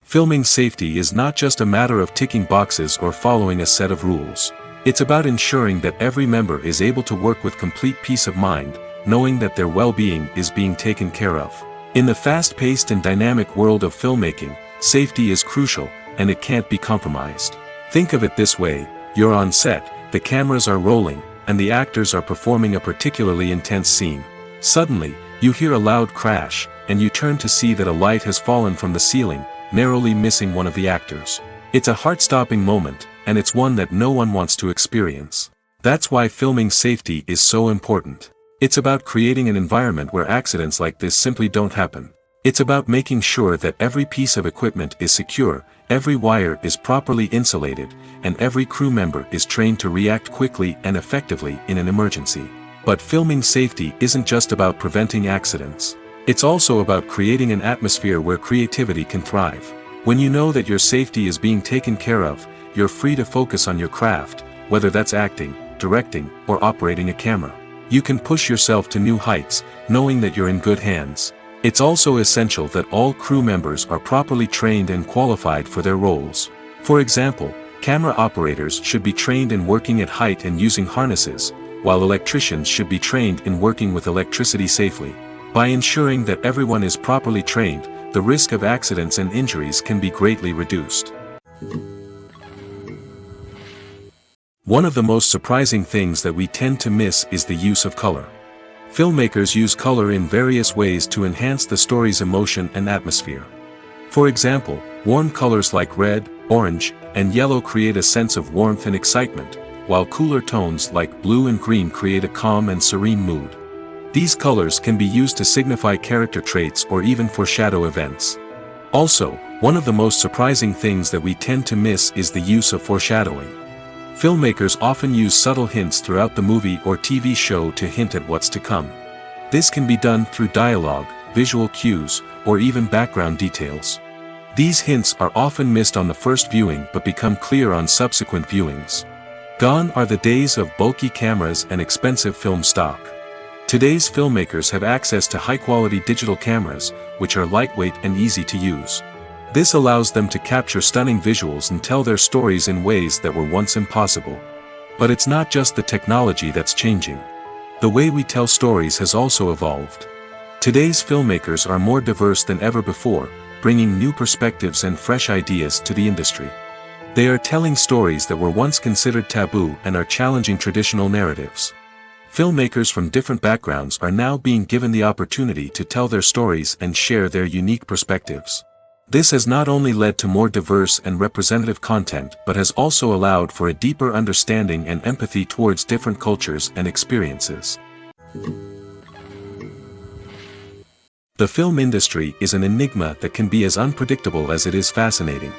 Filming safety is not just a matter of ticking boxes or following a set of rules. It's about ensuring that every member is able to work with complete peace of mind, knowing that their well-being is being taken care of. In the fast-paced and dynamic world of filmmaking, safety is crucial, and it can't be compromised. Think of it this way: you're on set, the cameras are rolling, and the actors are performing a particularly intense scene. Suddenly, you hear a loud crash, and you turn to see that a light has fallen from the ceiling, narrowly missing one of the actors. It's a heart-stopping moment, and it's one that no one wants to experience. That's why filming safety is so important. It's about creating an environment where accidents like this simply don't happen. It's about making sure that every piece of equipment is secure, every wire is properly insulated, and every crew member is trained to react quickly and effectively in an emergency. But filming safety isn't just about preventing accidents. It's also about creating an atmosphere where creativity can thrive. When you know that your safety is being taken care of, you're free to focus on your craft, whether that's acting, directing, or operating a camera. You can push yourself to new heights, knowing that you're in good hands. It's also essential that all crew members are properly trained and qualified for their roles. For example, camera operators should be trained in working at height and using harnesses, while electricians should be trained in working with electricity safely. By ensuring that everyone is properly trained, the risk of accidents and injuries can be greatly reduced. One of the most surprising things that we tend to miss is the use of color. Filmmakers use color in various ways to enhance the story's emotion and atmosphere. For example, warm colors like red, orange, and yellow create a sense of warmth and excitement, while cooler tones like blue and green create a calm and serene mood. These colors can be used to signify character traits or even foreshadow events. Also, one of the most surprising things that we tend to miss is the use of foreshadowing. Filmmakers often use subtle hints throughout the movie or TV show to hint at what's to come. This can be done through dialogue, visual cues, or even background details. These hints are often missed on the first viewing but become clear on subsequent viewings. Gone are the days of bulky cameras and expensive film stock. Today's filmmakers have access to high-quality digital cameras, which are lightweight and easy to use. This allows them to capture stunning visuals and tell their stories in ways that were once impossible. But it's not just the technology that's changing. The way we tell stories has also evolved. Today's filmmakers are more diverse than ever before, bringing new perspectives and fresh ideas to the industry. They are telling stories that were once considered taboo and are challenging traditional narratives. Filmmakers from different backgrounds are now being given the opportunity to tell their stories and share their unique perspectives. This has not only led to more diverse and representative content but has also allowed for a deeper understanding and empathy towards different cultures and experiences. The film industry is an enigma that can be as unpredictable as it is fascinating.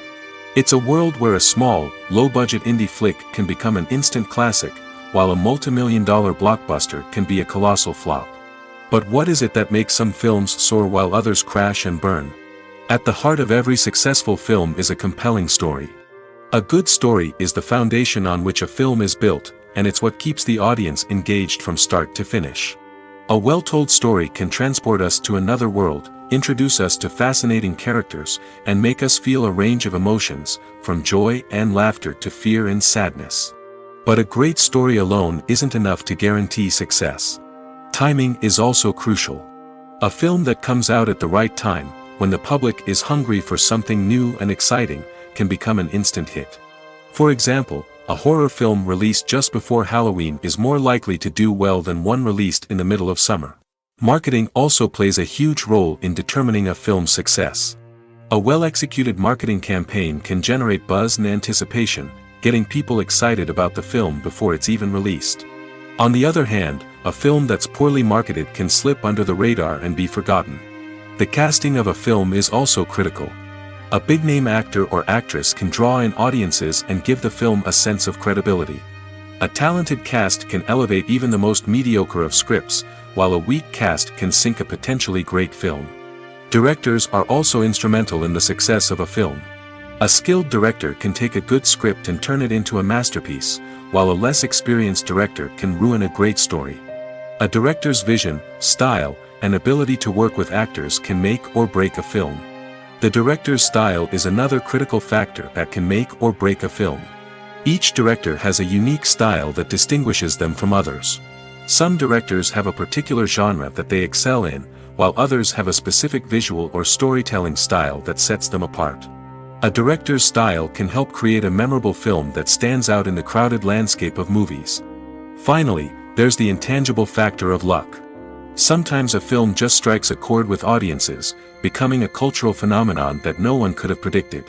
It's a world where a small, low-budget indie flick can become an instant classic, while a multi-million-dollar blockbuster can be a colossal flop. But what is it that makes some films soar while others crash and burn? At the heart of every successful film is a compelling story. A good story is the foundation on which a film is built, and it's what keeps the audience engaged from start to finish. A well-told story can transport us to another world, introduce us to fascinating characters, and make us feel a range of emotions, from joy and laughter to fear and sadness. But a great story alone isn't enough to guarantee success. Timing is also crucial. A film that comes out at the right time, when the public is hungry for something new and exciting, can become an instant hit. For example, a horror film released just before Halloween is more likely to do well than one released in the middle of summer. Marketing also plays a huge role in determining a film's success. A well-executed marketing campaign can generate buzz and anticipation, getting people excited about the film before it's even released. On the other hand, a film that's poorly marketed can slip under the radar and be forgotten. The casting of a film is also critical. A big-name actor or actress can draw in audiences and give the film a sense of credibility. A talented cast can elevate even the most mediocre of scripts, while a weak cast can sink a potentially great film. Directors are also instrumental in the success of a film. A skilled director can take a good script and turn it into a masterpiece, while a less experienced director can ruin a great story. A director's vision, style, and ability to work with actors can make or break a film. The director's style is another critical factor that can make or break a film. Each director has a unique style that distinguishes them from others. Some directors have a particular genre that they excel in, while others have a specific visual or storytelling style that sets them apart. A director's style can help create a memorable film that stands out in the crowded landscape of movies. Finally, there's the intangible factor of luck. Sometimes a film just strikes a chord with audiences, becoming a cultural phenomenon that no one could have predicted.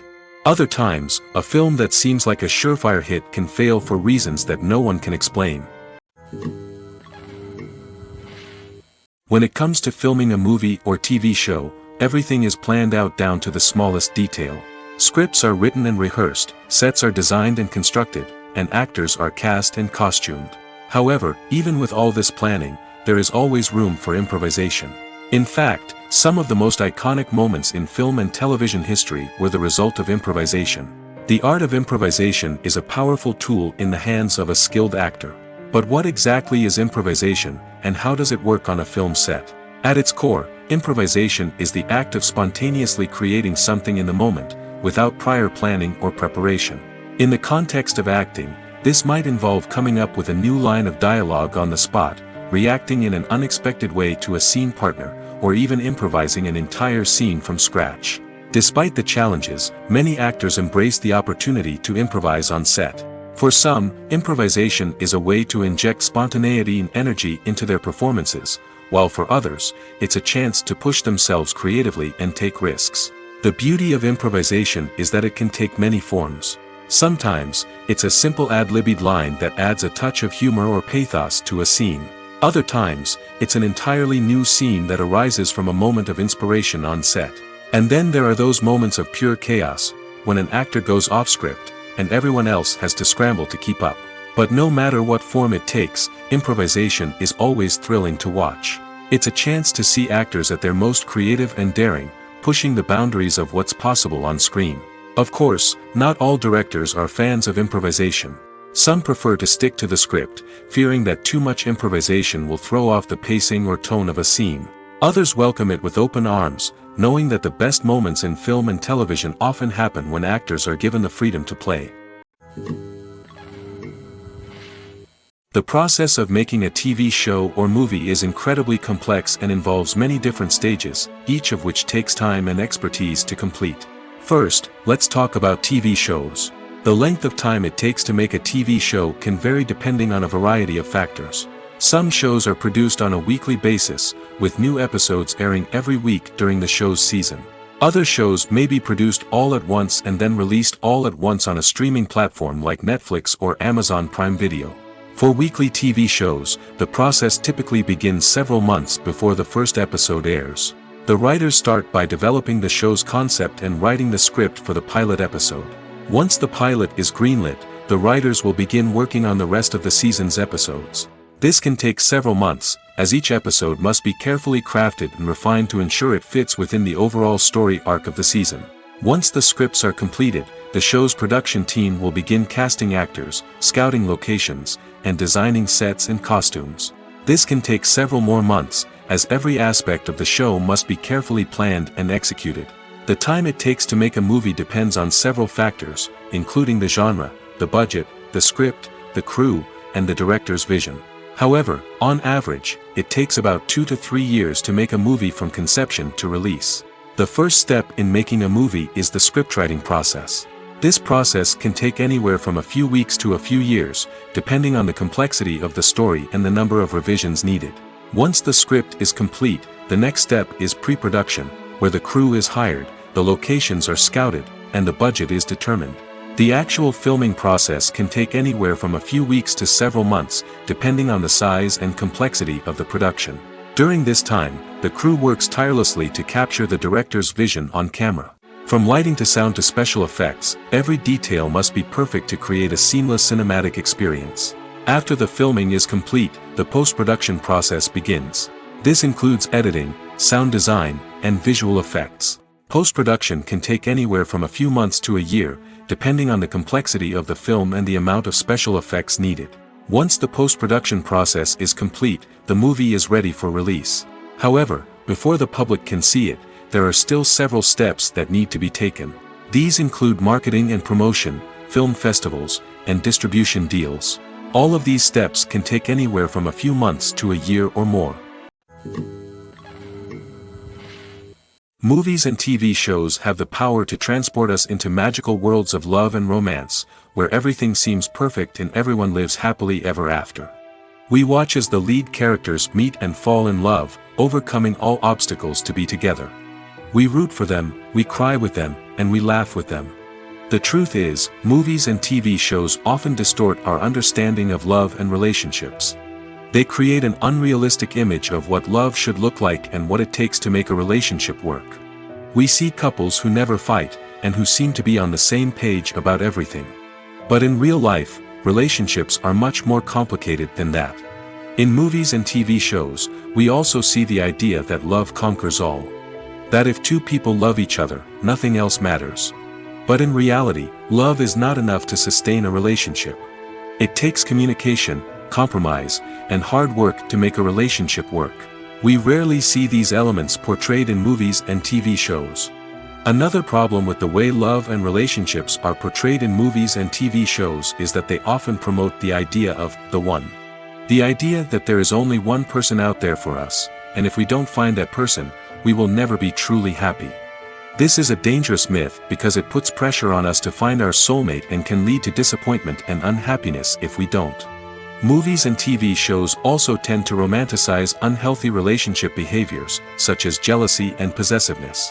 Other times, a film that seems like a surefire hit can fail for reasons that no one can explain. When it comes to filming a movie or TV show, everything is planned out down to the smallest detail. Scripts are written and rehearsed, sets are designed and constructed, and actors are cast and costumed. However, even with all this planning, there is always room for improvisation. In fact, some of the most iconic moments in film and television history were the result of improvisation. The art of improvisation is a powerful tool in the hands of a skilled actor. But what exactly is improvisation, and how does it work on a film set? At its core, improvisation is the act of spontaneously creating something in the moment, without prior planning or preparation. In the context of acting, this might involve coming up with a new line of dialogue on the spot, reacting in an unexpected way to a scene partner, or even improvising an entire scene from scratch. Despite the challenges, many actors embrace the opportunity to improvise on set. For some, improvisation is a way to inject spontaneity and energy into their performances, while for others, it's a chance to push themselves creatively and take risks. The beauty of improvisation is that it can take many forms. Sometimes, it's a simple ad-libbed line that adds a touch of humor or pathos to a scene. Other times, it's an entirely new scene that arises from a moment of inspiration on set. And then there are those moments of pure chaos, when an actor goes off script, and everyone else has to scramble to keep up. But no matter what form it takes, improvisation is always thrilling to watch. It's a chance to see actors at their most creative and daring, pushing the boundaries of what's possible on screen. Of course, not all directors are fans of improvisation. Some prefer to stick to the script, fearing that too much improvisation will throw off the pacing or tone of a scene. Others welcome it with open arms, knowing that the best moments in film and television often happen when actors are given the freedom to play. The process of making a TV show or movie is incredibly complex and involves many different stages, each of which takes time and expertise to complete. First, let's talk about TV shows. The length of time it takes to make a TV show can vary depending on a variety of factors. Some shows are produced on a weekly basis, with new episodes airing every week during the show's season. Other shows may be produced all at once and then released all at once on a streaming platform like Netflix or Amazon Prime Video. For weekly TV shows, the process typically begins several months before the first episode airs. The writers start by developing the show's concept and writing the script for the pilot episode. Once the pilot is greenlit, the writers will begin working on the rest of the season's episodes. This can take several months, as each episode must be carefully crafted and refined to ensure it fits within the overall story arc of the season. Once the scripts are completed, the show's production team will begin casting actors, scouting locations, and designing sets and costumes. This can take several more months, as every aspect of the show must be carefully planned and executed. The time it takes to make a movie depends on several factors, including the genre, the budget, the script, the crew, and the director's vision. However, on average, it takes about 2 to 3 years to make a movie from conception to release. The first step in making a movie is the scriptwriting process. This process can take anywhere from a few weeks to a few years, depending on the complexity of the story and the number of revisions needed. Once the script is complete, the next step is pre-production, where the crew is hired, the locations are scouted, and the budget is determined. The actual filming process can take anywhere from a few weeks to several months, depending on the size and complexity of the production. During this time, the crew works tirelessly to capture the director's vision on camera. From lighting to sound to special effects, every detail must be perfect to create a seamless cinematic experience. After the filming is complete, the post-production process begins. This includes editing, sound design, and visual effects. Post-production can take anywhere from a few months to a year, depending on the complexity of the film and the amount of special effects needed. Once the post-production process is complete, the movie is ready for release. However, before the public can see it, there are still several steps that need to be taken. These include marketing and promotion, film festivals, and distribution deals. All of these steps can take anywhere from a few months to a year or more. Movies and TV shows have the power to transport us into magical worlds of love and romance, where everything seems perfect and everyone lives happily ever after. We watch as the lead characters meet and fall in love, overcoming all obstacles to be together. We root for them, we cry with them, and we laugh with them. The truth is, movies and TV shows often distort our understanding of love and relationships. They create an unrealistic image of what love should look like and what it takes to make a relationship work. We see couples who never fight, and who seem to be on the same page about everything. But in real life, relationships are much more complicated than that. In movies and TV shows, we also see the idea that love conquers all. That if two people love each other, nothing else matters. But in reality, love is not enough to sustain a relationship. It takes communication, compromise, and hard work to make a relationship work. We rarely see these elements portrayed in movies and TV shows. Another problem with the way love and relationships are portrayed in movies and TV shows is that they often promote the idea of the one. The idea that there is only one person out there for us, and if we don't find that person, we will never be truly happy. This is a dangerous myth because it puts pressure on us to find our soulmate and can lead to disappointment and unhappiness if we don't. Movies and TV shows also tend to romanticize unhealthy relationship behaviors, such as jealousy and possessiveness.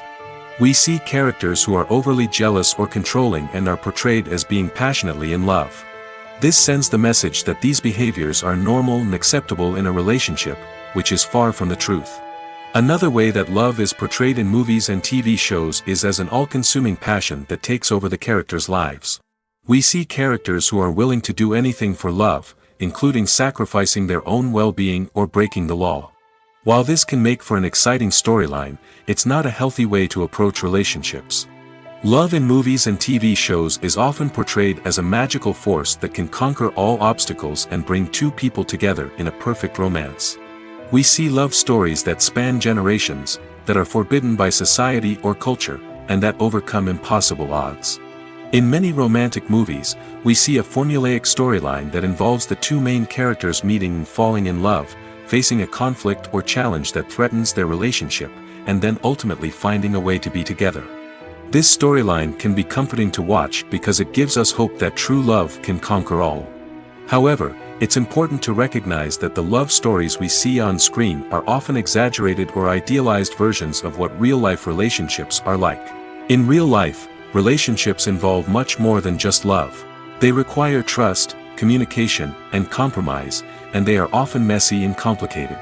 We see characters who are overly jealous or controlling and are portrayed as being passionately in love. This sends the message that these behaviors are normal and acceptable in a relationship, which is far from the truth. Another way that love is portrayed in movies and TV shows is as an all-consuming passion that takes over the characters' lives. We see characters who are willing to do anything for love, including sacrificing their own well-being or breaking the law. While this can make for an exciting storyline, it's not a healthy way to approach relationships. Love in movies and TV shows is often portrayed as a magical force that can conquer all obstacles and bring two people together in a perfect romance. We see love stories that span generations, that are forbidden by society or culture, and that overcome impossible odds. In many romantic movies, we see a formulaic storyline that involves the two main characters meeting and falling in love, facing a conflict or challenge that threatens their relationship, and then ultimately finding a way to be together. This storyline can be comforting to watch because it gives us hope that true love can conquer all. However, it's important to recognize that the love stories we see on screen are often exaggerated or idealized versions of what real-life relationships are like. In real life, relationships involve much more than just love. They require trust, communication, and compromise, and they are often messy and complicated.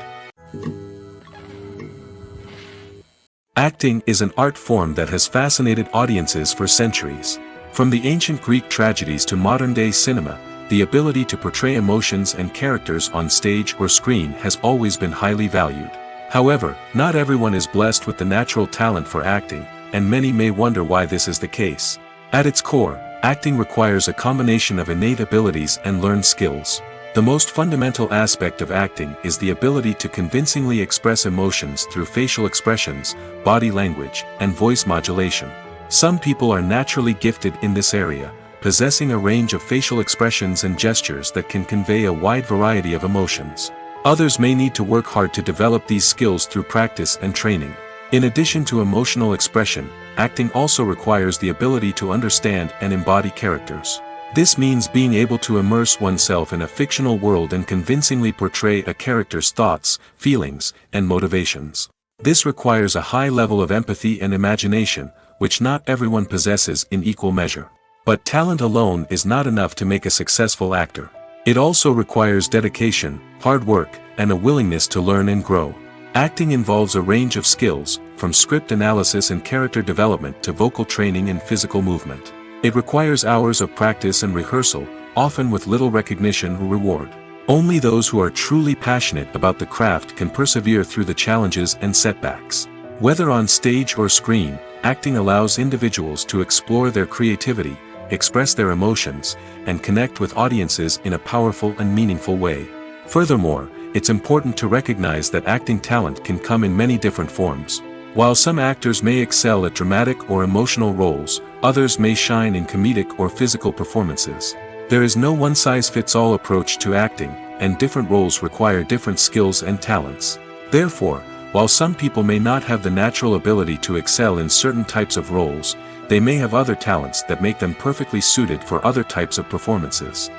Acting is an art form that has fascinated audiences for centuries. From the ancient Greek tragedies to modern-day cinema, the ability to portray emotions and characters on stage or screen has always been highly valued. However, not everyone is blessed with the natural talent for acting, and many may wonder why this is the case. At its core, acting requires a combination of innate abilities and learned skills. The most fundamental aspect of acting is the ability to convincingly express emotions through facial expressions, body language, and voice modulation. Some people are naturally gifted in this area, possessing a range of facial expressions and gestures that can convey a wide variety of emotions. Others may need to work hard to develop these skills through practice and training. In addition to emotional expression, acting also requires the ability to understand and embody characters. This means being able to immerse oneself in a fictional world and convincingly portray a character's thoughts, feelings, and motivations. This requires a high level of empathy and imagination, which not everyone possesses in equal measure. But talent alone is not enough to make a successful actor. It also requires dedication, hard work, and a willingness to learn and grow. Acting involves a range of skills, from script analysis and character development to vocal training and physical movement. It requires hours of practice and rehearsal, often with little recognition or reward. Only those who are truly passionate about the craft can persevere through the challenges and setbacks. Whether on stage or screen, acting allows individuals to explore their creativity, express their emotions, and connect with audiences in a powerful and meaningful way. Furthermore, it's important to recognize that acting talent can come in many different forms. While some actors may excel at dramatic or emotional roles, others may shine in comedic or physical performances. There is no one-size-fits-all approach to acting, and different roles require different skills and talents. Therefore, while some people may not have the natural ability to excel in certain types of roles, they may have other talents that make them perfectly suited for other types of performances.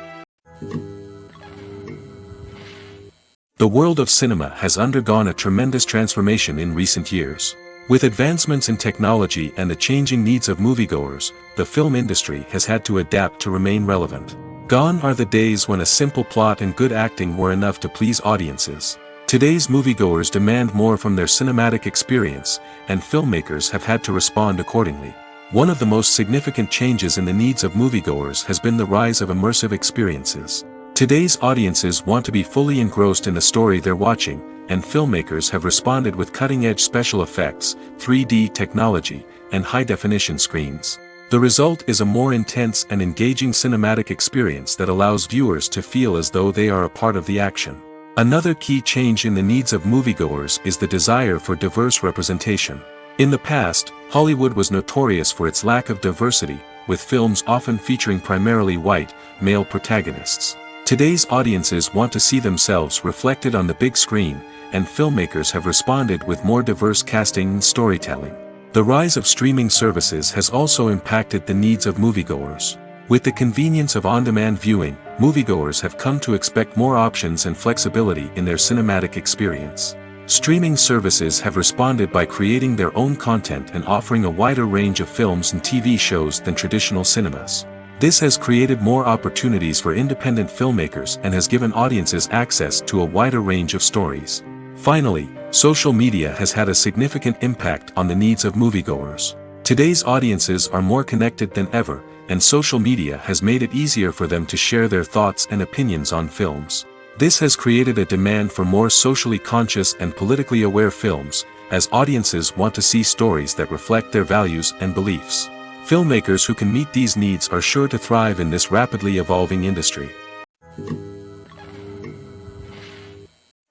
The world of cinema has undergone a tremendous transformation in recent years. With advancements in technology and the changing needs of moviegoers, the film industry has had to adapt to remain relevant. Gone are the days when a simple plot and good acting were enough to please audiences. Today's moviegoers demand more from their cinematic experience, and filmmakers have had to respond accordingly. One of the most significant changes in the needs of moviegoers has been the rise of immersive experiences. Today's audiences want to be fully engrossed in the story they're watching, and filmmakers have responded with cutting-edge special effects, 3D technology, and high-definition screens. The result is a more intense and engaging cinematic experience that allows viewers to feel as though they are a part of the action. Another key change in the needs of moviegoers is the desire for diverse representation. In the past, Hollywood was notorious for its lack of diversity, with films often featuring primarily white, male protagonists. Today's audiences want to see themselves reflected on the big screen, and filmmakers have responded with more diverse casting and storytelling. The rise of streaming services has also impacted the needs of moviegoers. With the convenience of on-demand viewing, moviegoers have come to expect more options and flexibility in their cinematic experience. Streaming services have responded by creating their own content and offering a wider range of films and TV shows than traditional cinemas. This has created more opportunities for independent filmmakers and has given audiences access to a wider range of stories. Finally, social media has had a significant impact on the needs of moviegoers. Today's audiences are more connected than ever, and social media has made it easier for them to share their thoughts and opinions on films. This has created a demand for more socially conscious and politically aware films, as audiences want to see stories that reflect their values and beliefs. Filmmakers who can meet these needs are sure to thrive in this rapidly evolving industry.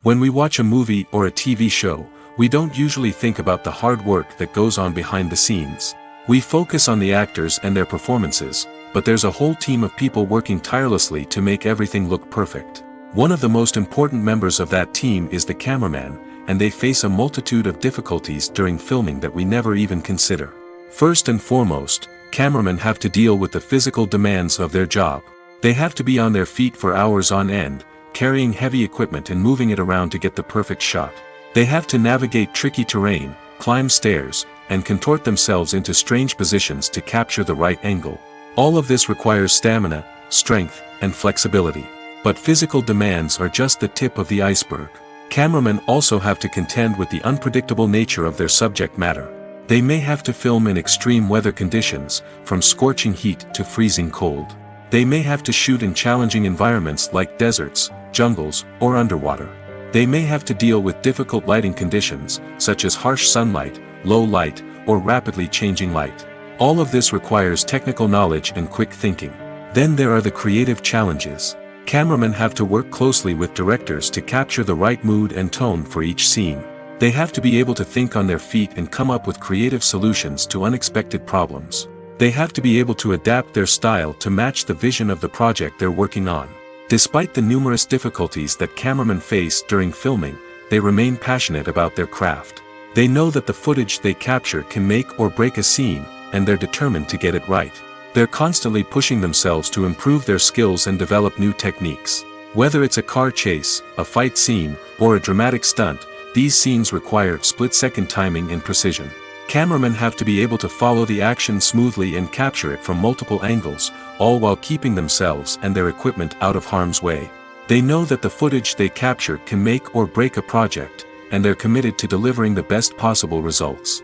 When we watch a movie or a TV show, we don't usually think about the hard work that goes on behind the scenes. We focus on the actors and their performances, but there's a whole team of people working tirelessly to make everything look perfect. One of the most important members of that team is the cameraman, and they face a multitude of difficulties during filming that we never even consider. First and foremost, cameramen have to deal with the physical demands of their job. They have to be on their feet for hours on end, carrying heavy equipment and moving it around to get the perfect shot. They have to navigate tricky terrain, climb stairs, and contort themselves into strange positions to capture the right angle. All of this requires stamina, strength, and flexibility. But physical demands are just the tip of the iceberg. Cameramen also have to contend with the unpredictable nature of their subject matter. They may have to film in extreme weather conditions, from scorching heat to freezing cold. They may have to shoot in challenging environments like deserts, jungles, or underwater. They may have to deal with difficult lighting conditions, such as harsh sunlight, low light, or rapidly changing light. All of this requires technical knowledge and quick thinking. Then there are the creative challenges. Cameramen have to work closely with directors to capture the right mood and tone for each scene. They have to be able to think on their feet and come up with creative solutions to unexpected problems. They have to be able to adapt their style to match the vision of the project they're working on. Despite the numerous difficulties that cameramen face during filming, they remain passionate about their craft. They know that the footage they capture can make or break a scene, and they're determined to get it right. They're constantly pushing themselves to improve their skills and develop new techniques. Whether it's a car chase, a fight scene, or a dramatic stunt, these scenes require split-second timing and precision. Cameramen have to be able to follow the action smoothly and capture it from multiple angles, all while keeping themselves and their equipment out of harm's way. They know that the footage they capture can make or break a project, and they're committed to delivering the best possible results.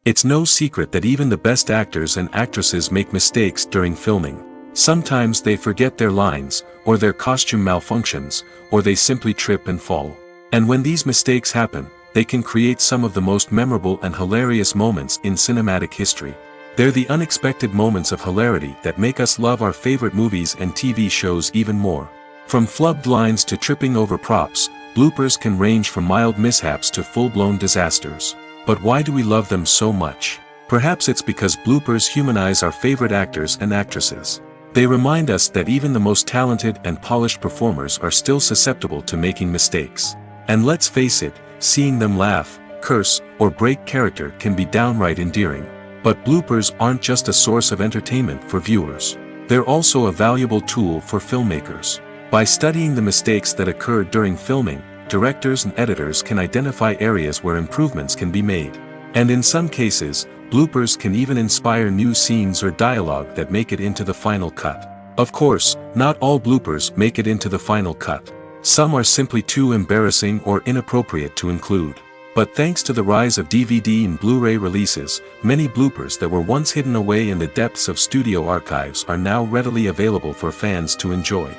It's no secret that even the best actors and actresses make mistakes during filming. Sometimes they forget their lines, or their costume malfunctions, or they simply trip and fall. And when these mistakes happen, they can create some of the most memorable and hilarious moments in cinematic history. They're the unexpected moments of hilarity that make us love our favorite movies and TV shows even more. From flubbed lines to tripping over props, bloopers can range from mild mishaps to full-blown disasters. But why do we love them so much? Perhaps it's because bloopers humanize our favorite actors and actresses. They remind us that even the most talented and polished performers are still susceptible to making mistakes. And let's face it, seeing them laugh, curse, or break character can be downright endearing. But bloopers aren't just a source of entertainment for viewers. They're also a valuable tool for filmmakers. By studying the mistakes that occurred during filming, directors and editors can identify areas where improvements can be made. And in some cases, bloopers can even inspire new scenes or dialogue that make it into the final cut. Of course, not all bloopers make it into the final cut. Some are simply too embarrassing or inappropriate to include. But thanks to the rise of DVD and Blu-ray releases, many bloopers that were once hidden away in the depths of studio archives are now readily available for fans to enjoy.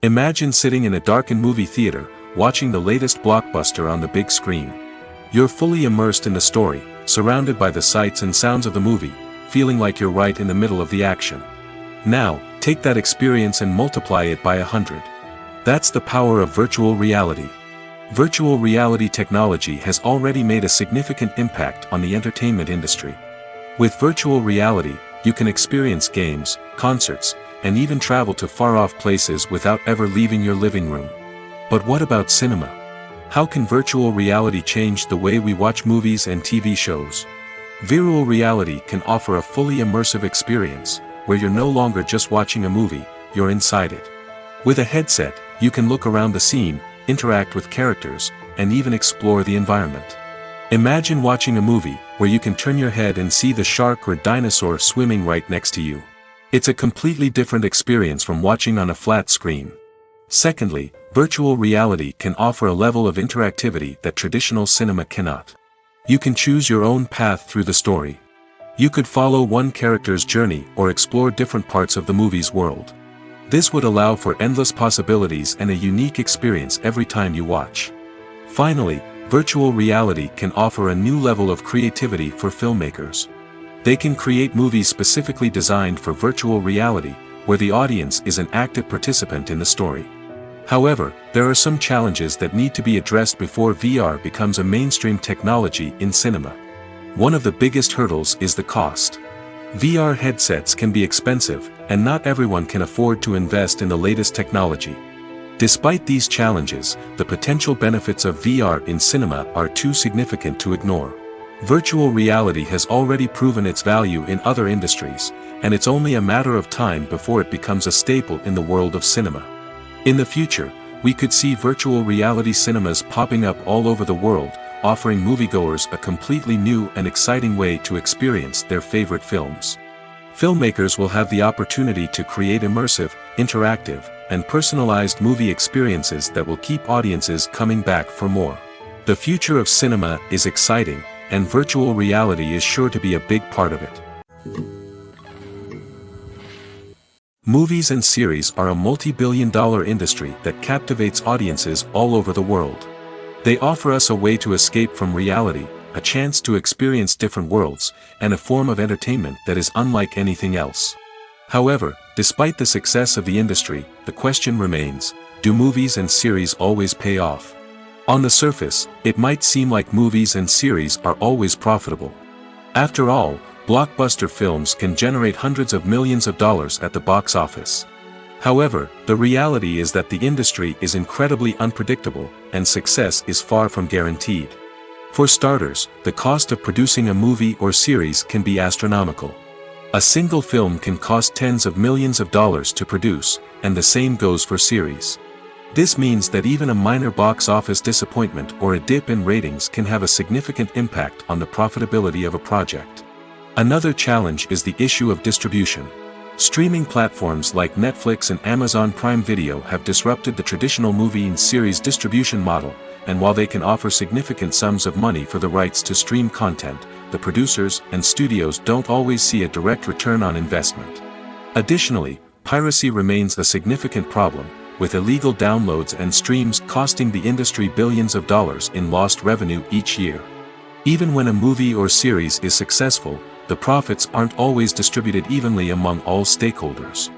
Imagine sitting in a darkened movie theater, watching the latest blockbuster on the big screen. You're fully immersed in the story, surrounded by the sights and sounds of the movie, feeling like you're right in the middle of the action. Now, take that experience and multiply it by 100. That's the power of virtual reality. Virtual reality technology has already made a significant impact on the entertainment industry. With virtual reality, you can experience games, concerts, and even travel to far-off places without ever leaving your living room. But what about cinema? How can virtual reality change the way we watch movies and TV shows? Virtual reality can offer a fully immersive experience, where you're no longer just watching a movie, you're inside it. With a headset, you can look around the scene, interact with characters, and even explore the environment. Imagine watching a movie where you can turn your head and see the shark or dinosaur swimming right next to you. It's a completely different experience from watching on a flat screen. Secondly, virtual reality can offer a level of interactivity that traditional cinema cannot. You can choose your own path through the story. You could follow one character's journey or explore different parts of the movie's world. This would allow for endless possibilities and a unique experience every time you watch. Finally, virtual reality can offer a new level of creativity for filmmakers. They can create movies specifically designed for virtual reality, where the audience is an active participant in the story. However, there are some challenges that need to be addressed before VR becomes a mainstream technology in cinema. One of the biggest hurdles is the cost. VR headsets can be expensive, and not everyone can afford to invest in the latest technology. Despite these challenges, the potential benefits of VR in cinema are too significant to ignore. Virtual reality has already proven its value in other industries, and it's only a matter of time before it becomes a staple in the world of cinema. In the future, we could see virtual reality cinemas popping up all over the world, offering moviegoers a completely new and exciting way to experience their favorite films. Filmmakers will have the opportunity to create immersive, interactive, and personalized movie experiences that will keep audiences coming back for more. The future of cinema is exciting, and virtual reality is sure to be a big part of it. Movies and series are a multi-billion-dollar industry that captivates audiences all over the world. They offer us a way to escape from reality, a chance to experience different worlds, and a form of entertainment that is unlike anything else. However, despite the success of the industry, the question remains, do movies and series always pay off? On the surface, it might seem like movies and series are always profitable. After all, blockbuster films can generate hundreds of millions of dollars at the box office. However, the reality is that the industry is incredibly unpredictable, and success is far from guaranteed. For starters, the cost of producing a movie or series can be astronomical. A single film can cost tens of millions of dollars to produce, and the same goes for series. This means that even a minor box office disappointment or a dip in ratings can have a significant impact on the profitability of a project. Another challenge is the issue of distribution. Streaming platforms like Netflix and Amazon Prime Video have disrupted the traditional movie and series distribution model, and while they can offer significant sums of money for the rights to stream content, the producers and studios don't always see a direct return on investment. Additionally, piracy remains a significant problem, with illegal downloads and streams costing the industry billions of dollars in lost revenue each year. Even when a movie or series is successful, the profits aren't always distributed evenly among all stakeholders.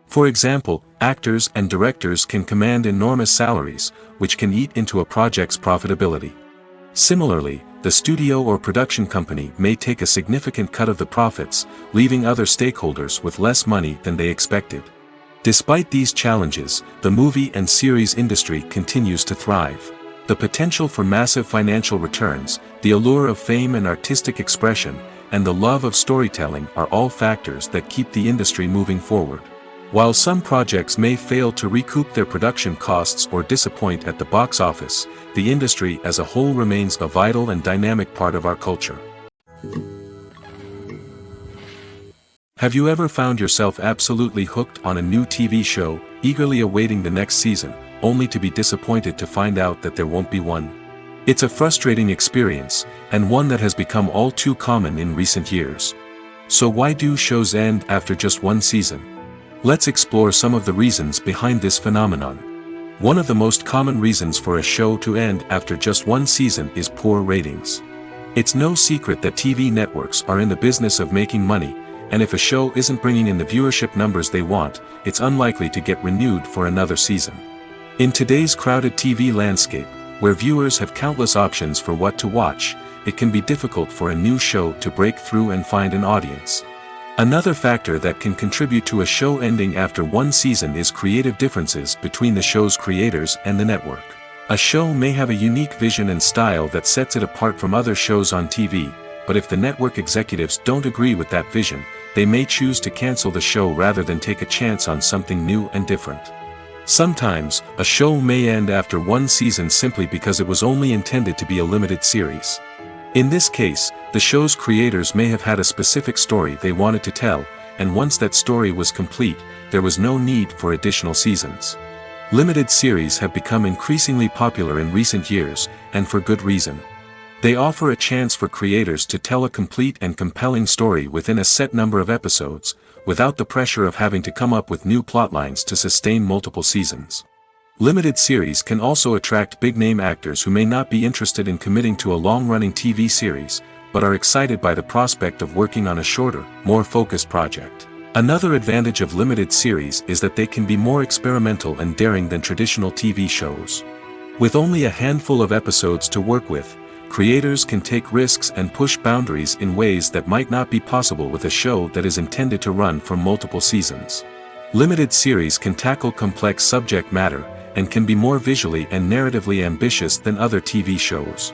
For example, actors and directors can command enormous salaries, which can eat into a project's profitability. Similarly, the studio or production company may take a significant cut of the profits, leaving other stakeholders with less money than they expected. Despite these challenges, the movie and series industry continues to thrive. The potential for massive financial returns, the allure of fame and artistic expression, and the love of storytelling are all factors that keep the industry moving forward. While some projects may fail to recoup their production costs or disappoint at the box office, the industry as a whole remains a vital and dynamic part of our culture. Have you ever found yourself absolutely hooked on a new TV show, eagerly awaiting the next season, only to be disappointed to find out that there won't be one? It's a frustrating experience, and one that has become all too common in recent years. So why do shows end after just one season? Let's explore some of the reasons behind this phenomenon. One of the most common reasons for a show to end after just one season is poor ratings. It's no secret that TV networks are in the business of making money, and if a show isn't bringing in the viewership numbers they want, it's unlikely to get renewed for another season. In today's crowded TV landscape, where viewers have countless options for what to watch, it can be difficult for a new show to break through and find an audience. Another factor that can contribute to a show ending after one season is creative differences between the show's creators and the network. A show may have a unique vision and style that sets it apart from other shows on TV, but if the network executives don't agree with that vision, they may choose to cancel the show rather than take a chance on something new and different. Sometimes, a show may end after one season simply because it was only intended to be a limited series. In this case, the show's creators may have had a specific story they wanted to tell, and once that story was complete, there was no need for additional seasons. Limited series have become increasingly popular in recent years, and for good reason. They offer a chance for creators to tell a complete and compelling story within a set number of episodes, without the pressure of having to come up with new plotlines to sustain multiple seasons. Limited series can also attract big-name actors who may not be interested in committing to a long-running TV series, but are excited by the prospect of working on a shorter, more focused project. Another advantage of limited series is that they can be more experimental and daring than traditional TV shows. With only a handful of episodes to work with, creators can take risks and push boundaries in ways that might not be possible with a show that is intended to run for multiple seasons. Limited series can tackle complex subject matter, and can be more visually and narratively ambitious than other TV shows.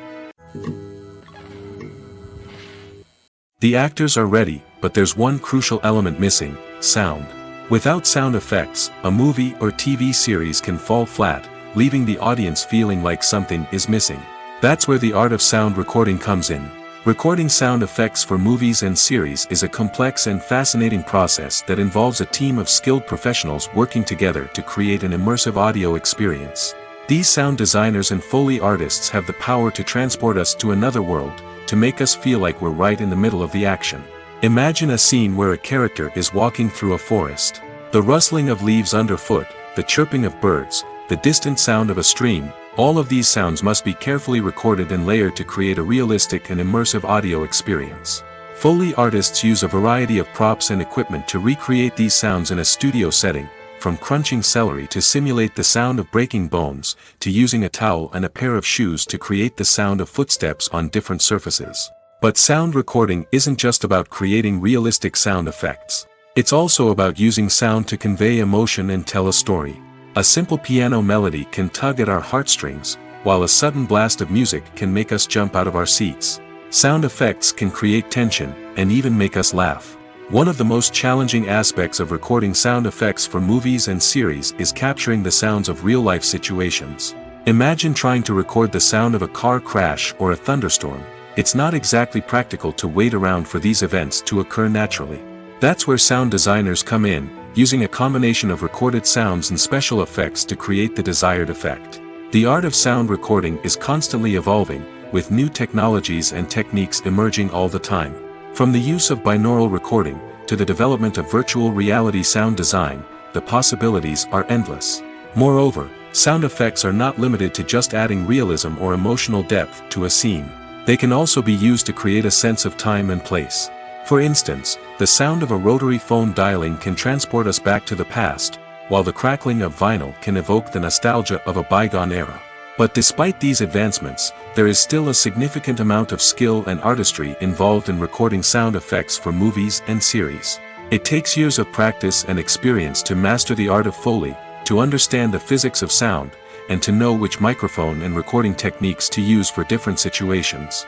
The actors are ready, but there's one crucial element missing: sound. Without sound effects, a movie or TV series can fall flat, leaving the audience feeling like something is missing. That's where the art of sound recording comes in. Recording sound effects for movies and series is a complex and fascinating process that involves a team of skilled professionals working together to create an immersive audio experience. These sound designers and Foley artists have the power to transport us to another world, to make us feel like we're right in the middle of the action. Imagine a scene where a character is walking through a forest. The rustling of leaves underfoot, the chirping of birds, the distant sound of a stream, all of these sounds must be carefully recorded and layered to create a realistic and immersive audio experience. Foley artists use a variety of props and equipment to recreate these sounds in a studio setting, from crunching celery to simulate the sound of breaking bones, to using a towel and a pair of shoes to create the sound of footsteps on different surfaces. But sound recording isn't just about creating realistic sound effects. It's also about using sound to convey emotion and tell a story. A simple piano melody can tug at our heartstrings, while a sudden blast of music can make us jump out of our seats. Sound effects can create tension, and even make us laugh. One of the most challenging aspects of recording sound effects for movies and series is capturing the sounds of real-life situations. Imagine trying to record the sound of a car crash or a thunderstorm. It's not exactly practical to wait around for these events to occur naturally. That's where sound designers come in, using a combination of recorded sounds and special effects to create the desired effect. The art of sound recording is constantly evolving, with new technologies and techniques emerging all the time. From the use of binaural recording, to the development of virtual reality sound design, the possibilities are endless. Moreover, sound effects are not limited to just adding realism or emotional depth to a scene. They can also be used to create a sense of time and place. For instance, the sound of a rotary phone dialing can transport us back to the past, while the crackling of vinyl can evoke the nostalgia of a bygone era. But despite these advancements, there is still a significant amount of skill and artistry involved in recording sound effects for movies and series. It takes years of practice and experience to master the art of Foley, to understand the physics of sound, and to know which microphone and recording techniques to use for different situations.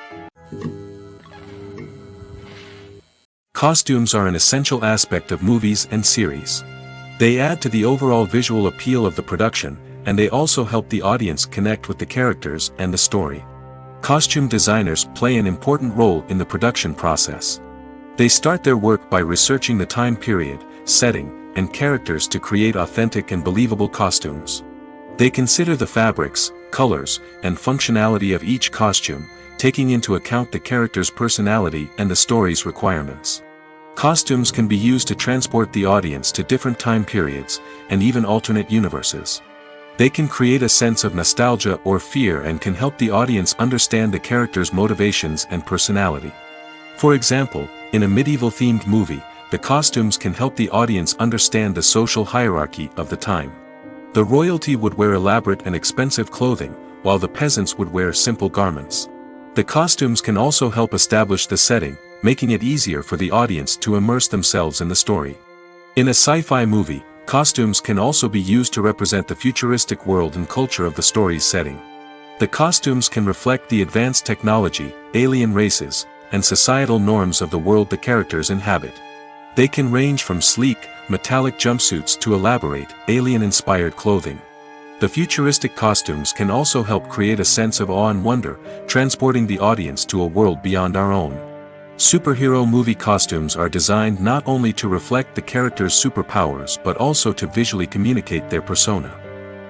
Costumes are an essential aspect of movies and series. They add to the overall visual appeal of the production, and they also help the audience connect with the characters and the story. Costume designers play an important role in the production process. They start their work by researching the time period, setting, and characters to create authentic and believable costumes. They consider the fabrics, colors, and functionality of each costume, taking into account the character's personality and the story's requirements. Costumes can be used to transport the audience to different time periods, and even alternate universes. They can create a sense of nostalgia or fear and can help the audience understand the character's motivations and personality. For example, in a medieval-themed movie, the costumes can help the audience understand the social hierarchy of the time. The royalty would wear elaborate and expensive clothing, while the peasants would wear simple garments. The costumes can also help establish the setting, making it easier for the audience to immerse themselves in the story. In a sci-fi movie, costumes can also be used to represent the futuristic world and culture of the story's setting. The costumes can reflect the advanced technology, alien races, and societal norms of the world the characters inhabit. They can range from sleek, metallic jumpsuits to elaborate, alien-inspired clothing. The futuristic costumes can also help create a sense of awe and wonder, transporting the audience to a world beyond our own. Superhero movie costumes are designed not only to reflect the character's superpowers but also to visually communicate their persona.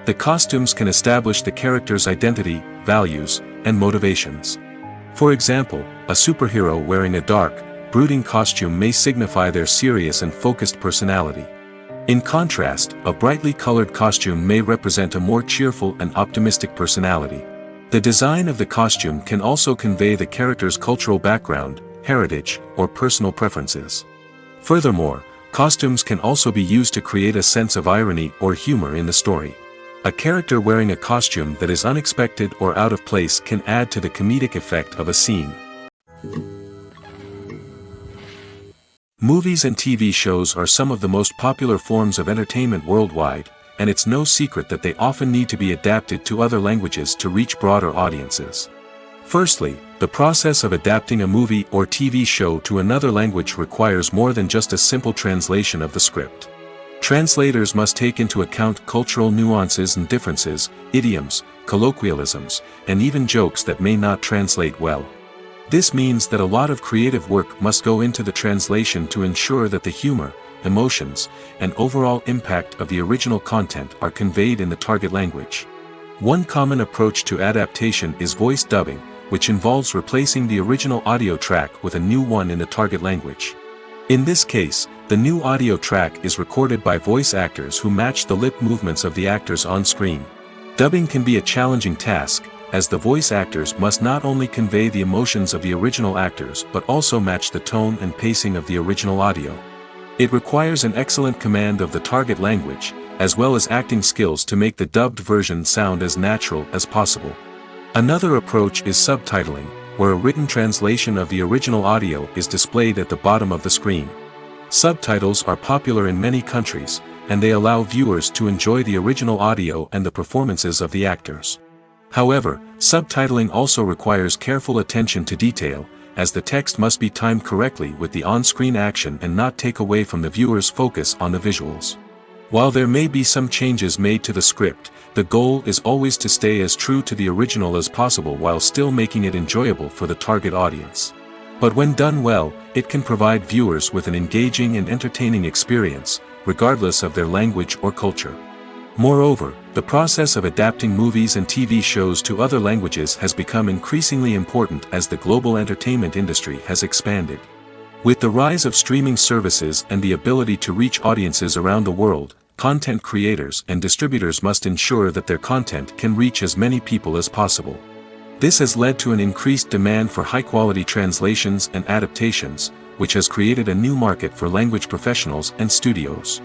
The costumes can establish the character's identity, values, and motivations. For example, a superhero wearing a dark, brooding costume may signify their serious and focused personality. In contrast, a brightly colored costume may represent a more cheerful and optimistic personality. The design of the costume can also convey the character's cultural background, heritage, or personal preferences. Furthermore, costumes can also be used to create a sense of irony or humor in the story. A character wearing a costume that is unexpected or out of place can add to the comedic effect of a scene. Movies and TV shows are some of the most popular forms of entertainment worldwide, and it's no secret that they often need to be adapted to other languages to reach broader audiences. Firstly, the process of adapting a movie or TV show to another language requires more than just a simple translation of the script. Translators must take into account cultural nuances and differences, idioms, colloquialisms, and even jokes that may not translate well. This means that a lot of creative work must go into the translation to ensure that the humor, emotions, and overall impact of the original content are conveyed in the target language. One common approach to adaptation is voice dubbing, which involves replacing the original audio track with a new one in the target language. In this case, the new audio track is recorded by voice actors who match the lip movements of the actors on screen. Dubbing can be a challenging task, as the voice actors must not only convey the emotions of the original actors but also match the tone and pacing of the original audio. It requires an excellent command of the target language, as well as acting skills to make the dubbed version sound as natural as possible. Another approach is subtitling, where a written translation of the original audio is displayed at the bottom of the screen. Subtitles are popular in many countries, and they allow viewers to enjoy the original audio and the performances of the actors. However, subtitling also requires careful attention to detail, as the text must be timed correctly with the on-screen action and not take away from the viewer's focus on the visuals. While there may be some changes made to the script, the goal is always to stay as true to the original as possible while still making it enjoyable for the target audience. But when done well, it can provide viewers with an engaging and entertaining experience, regardless of their language or culture. Moreover, the process of adapting movies and TV shows to other languages has become increasingly important as the global entertainment industry has expanded. With the rise of streaming services and the ability to reach audiences around the world, content creators and distributors must ensure that their content can reach as many people as possible. This has led to an increased demand for high-quality translations and adaptations, which has created a new market for language professionals and studios.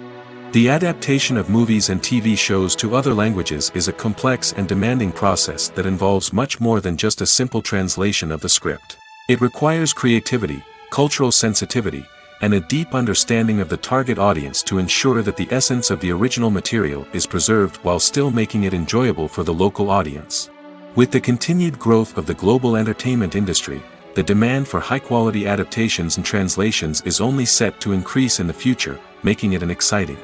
The adaptation of movies and TV shows to other languages is a complex and demanding process that involves much more than just a simple translation of the script. It requires creativity, cultural sensitivity, and a deep understanding of the target audience to ensure that the essence of the original material is preserved while still making it enjoyable for the local audience. With the continued growth of the global entertainment industry, the demand for high-quality adaptations and translations is only set to increase in the future, making it an exciting